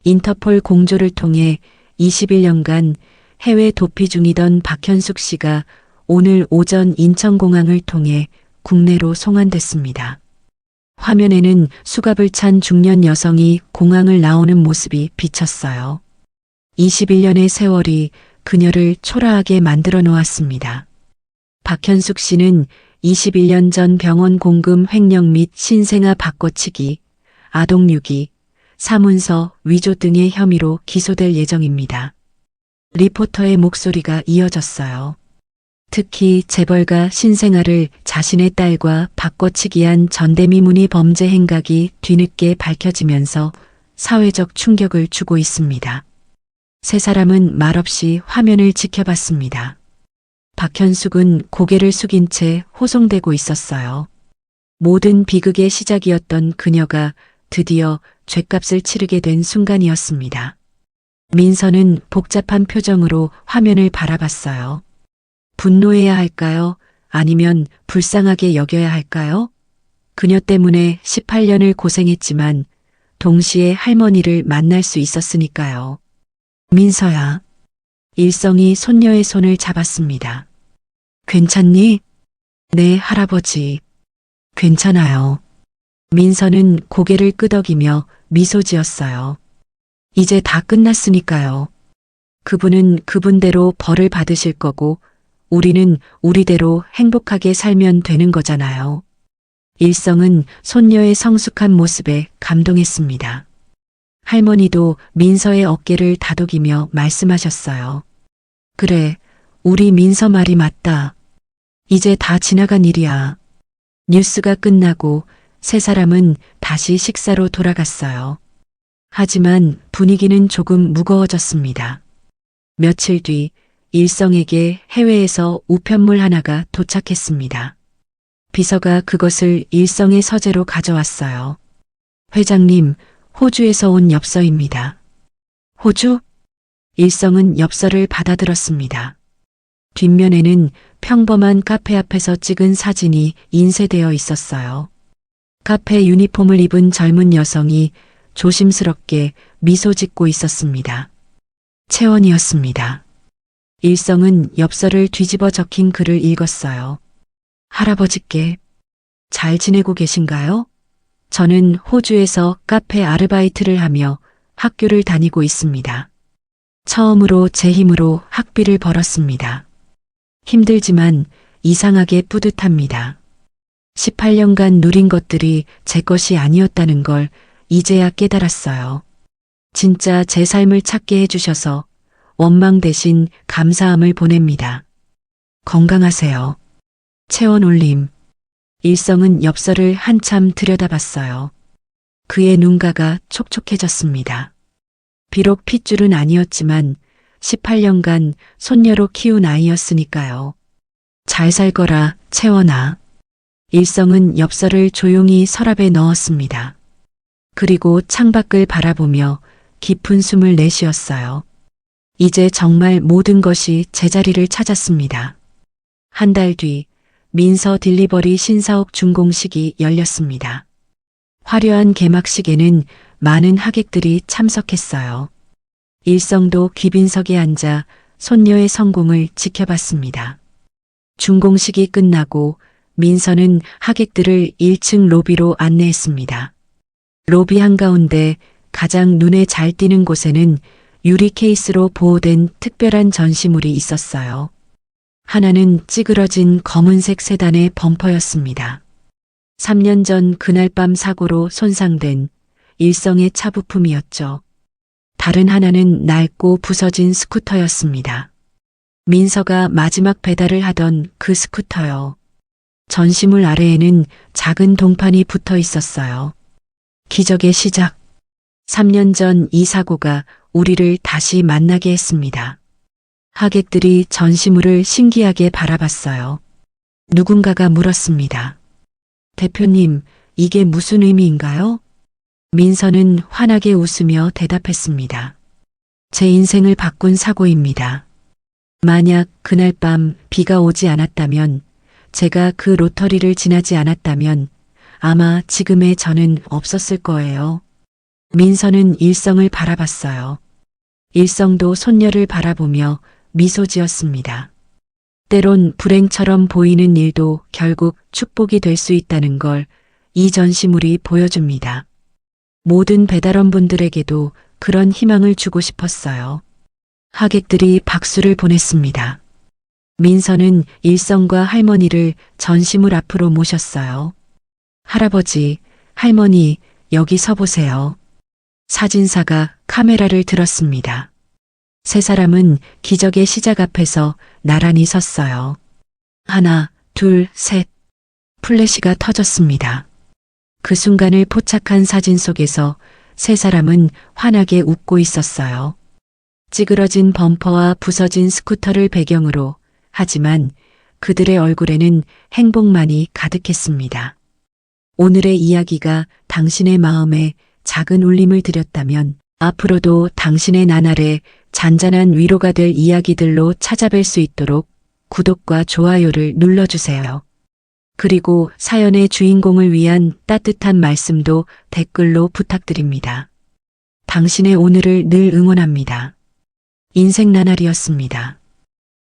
인터폴 공조를 통해 21년간 해외 도피 중이던 박현숙 씨가 오늘 오전 인천공항을 통해 국내로 송환됐습니다. 화면에는 수갑을 찬 중년 여성이 공항을 나오는 모습이 비쳤어요. 21년의 세월이 그녀를 초라하게 만들어 놓았습니다. 박현숙 씨는 21년 전 병원 공금 횡령 및 신생아 바꿔치기, 아동유기, 사문서 위조 등의 혐의로 기소될 예정입니다. 리포터의 목소리가 이어졌어요. 특히 재벌가 신생아를 자신의 딸과 바꿔치기한 전대미문의 범죄 행각이 뒤늦게 밝혀지면서 사회적 충격을 주고 있습니다. 세 사람은 말없이 화면을 지켜봤습니다. 박현숙은 고개를 숙인 채 호송되고 있었어요. 모든 비극의 시작이었던 그녀가 드디어 죗값을 치르게 된 순간이었습니다. 민서는 복잡한 표정으로 화면을 바라봤어요. 분노해야 할까요? 아니면 불쌍하게 여겨야 할까요? 그녀 때문에 18년을 고생했지만 동시에 할머니를 만날 수 있었으니까요. 민서야. 일성이 손녀의 손을 잡았습니다. 괜찮니? 네, 할아버지. 괜찮아요. 민서는 고개를 끄덕이며 미소 지었어요. 이제 다 끝났으니까요. 그분은 그분대로 벌을 받으실 거고 우리는 우리대로 행복하게 살면 되는 거잖아요. 일성은 손녀의 성숙한 모습에 감동했습니다. 할머니도 민서의 어깨를 다독이며 말씀하셨어요. 그래, 우리 민서 말이 맞다. 이제 다 지나간 일이야. 뉴스가 끝나고 세 사람은 다시 식사로 돌아갔어요. 하지만 분위기는 조금 무거워졌습니다. 며칠 뒤 일성에게 해외에서 우편물 하나가 도착했습니다. 비서가 그것을 일성의 서재로 가져왔어요. 회장님, 호주에서 온 엽서입니다. 호주? 일성은 엽서를 받아들었습니다. 뒷면에는 평범한 카페 앞에서 찍은 사진이 인쇄되어 있었어요. 카페 유니폼을 입은 젊은 여성이 조심스럽게 미소 짓고 있었습니다. 채원이었습니다. 일성은 엽서를 뒤집어 적힌 글을 읽었어요. 할아버지께 잘 지내고 계신가요? 저는 호주에서 카페 아르바이트를 하며 학교를 다니고 있습니다. 처음으로 제 힘으로 학비를 벌었습니다. 힘들지만 이상하게 뿌듯합니다. 18년간 누린 것들이 제 것이 아니었다는 걸 이제야 깨달았어요. 진짜 제 삶을 찾게 해주셔서 원망 대신 감사함을 보냅니다. 건강하세요. 채원 올림. 일성은 엽서를 한참 들여다봤어요. 그의 눈가가 촉촉해졌습니다. 비록 핏줄은 아니었지만 18년간 손녀로 키운 아이였으니까요. 잘 살거라, 채원아. 일성은 엽서를 조용히 서랍에 넣었습니다. 그리고 창밖을 바라보며 깊은 숨을 내쉬었어요. 이제 정말 모든 것이 제자리를 찾았습니다. 한 달 뒤 민서 딜리버리 신사옥 준공식이 열렸습니다. 화려한 개막식에는 많은 하객들이 참석했어요. 일성도 귀빈석에 앉아 손녀의 성공을 지켜봤습니다. 준공식이 끝나고 민서는 하객들을 1층 로비로 안내했습니다. 로비 한가운데 가장 눈에 잘 띄는 곳에는 유리 케이스로 보호된 특별한 전시물이 있었어요. 하나는 찌그러진 검은색 세단의 범퍼였습니다. 3년 전 그날 밤 사고로 손상된 일성의 차 부품이었죠. 다른 하나는 낡고 부서진 스쿠터였습니다. 민서가 마지막 배달을 하던 그 스쿠터요. 전시물 아래에는 작은 동판이 붙어 있었어요. 기적의 시작. 3년 전 이 사고가 우리를 다시 만나게 했습니다. 하객들이 전시물을 신기하게 바라봤어요. 누군가가 물었습니다. 대표님, 이게 무슨 의미인가요? 민서는 환하게 웃으며 대답했습니다. 제 인생을 바꾼 사고입니다. 만약 그날 밤 비가 오지 않았다면, 제가 그 로터리를 지나지 않았다면 아마 지금의 저는 없었을 거예요. 민서는 일성을 바라봤어요. 일성도 손녀를 바라보며 미소 지었습니다. 때론 불행처럼 보이는 일도 결국 축복이 될 수 있다는 걸 이 전시물이 보여줍니다. 모든 배달원분들에게도 그런 희망을 주고 싶었어요. 하객들이 박수를 보냈습니다. 민서는 일성과 할머니를 전시물 앞으로 모셨어요. 할아버지, 할머니, 여기 서보세요. 사진사가 카메라를 들었습니다. 세 사람은 기적의 시작 앞에서 나란히 섰어요. 하나, 둘, 셋. 플래시가 터졌습니다. 그 순간을 포착한 사진 속에서 세 사람은 환하게 웃고 있었어요. 찌그러진 범퍼와 부서진 스쿠터를 배경으로, 하지만 그들의 얼굴에는 행복만이 가득했습니다. 오늘의 이야기가 당신의 마음에 작은 울림을 드렸다면 앞으로도 당신의 나날에 잔잔한 위로가 될 이야기들로 찾아뵐 수 있도록 구독과 좋아요를 눌러주세요. 그리고 사연의 주인공을 위한 따뜻한 말씀도 댓글로 부탁드립니다. 당신의 오늘을 늘 응원합니다. 인생 나날이었습니다.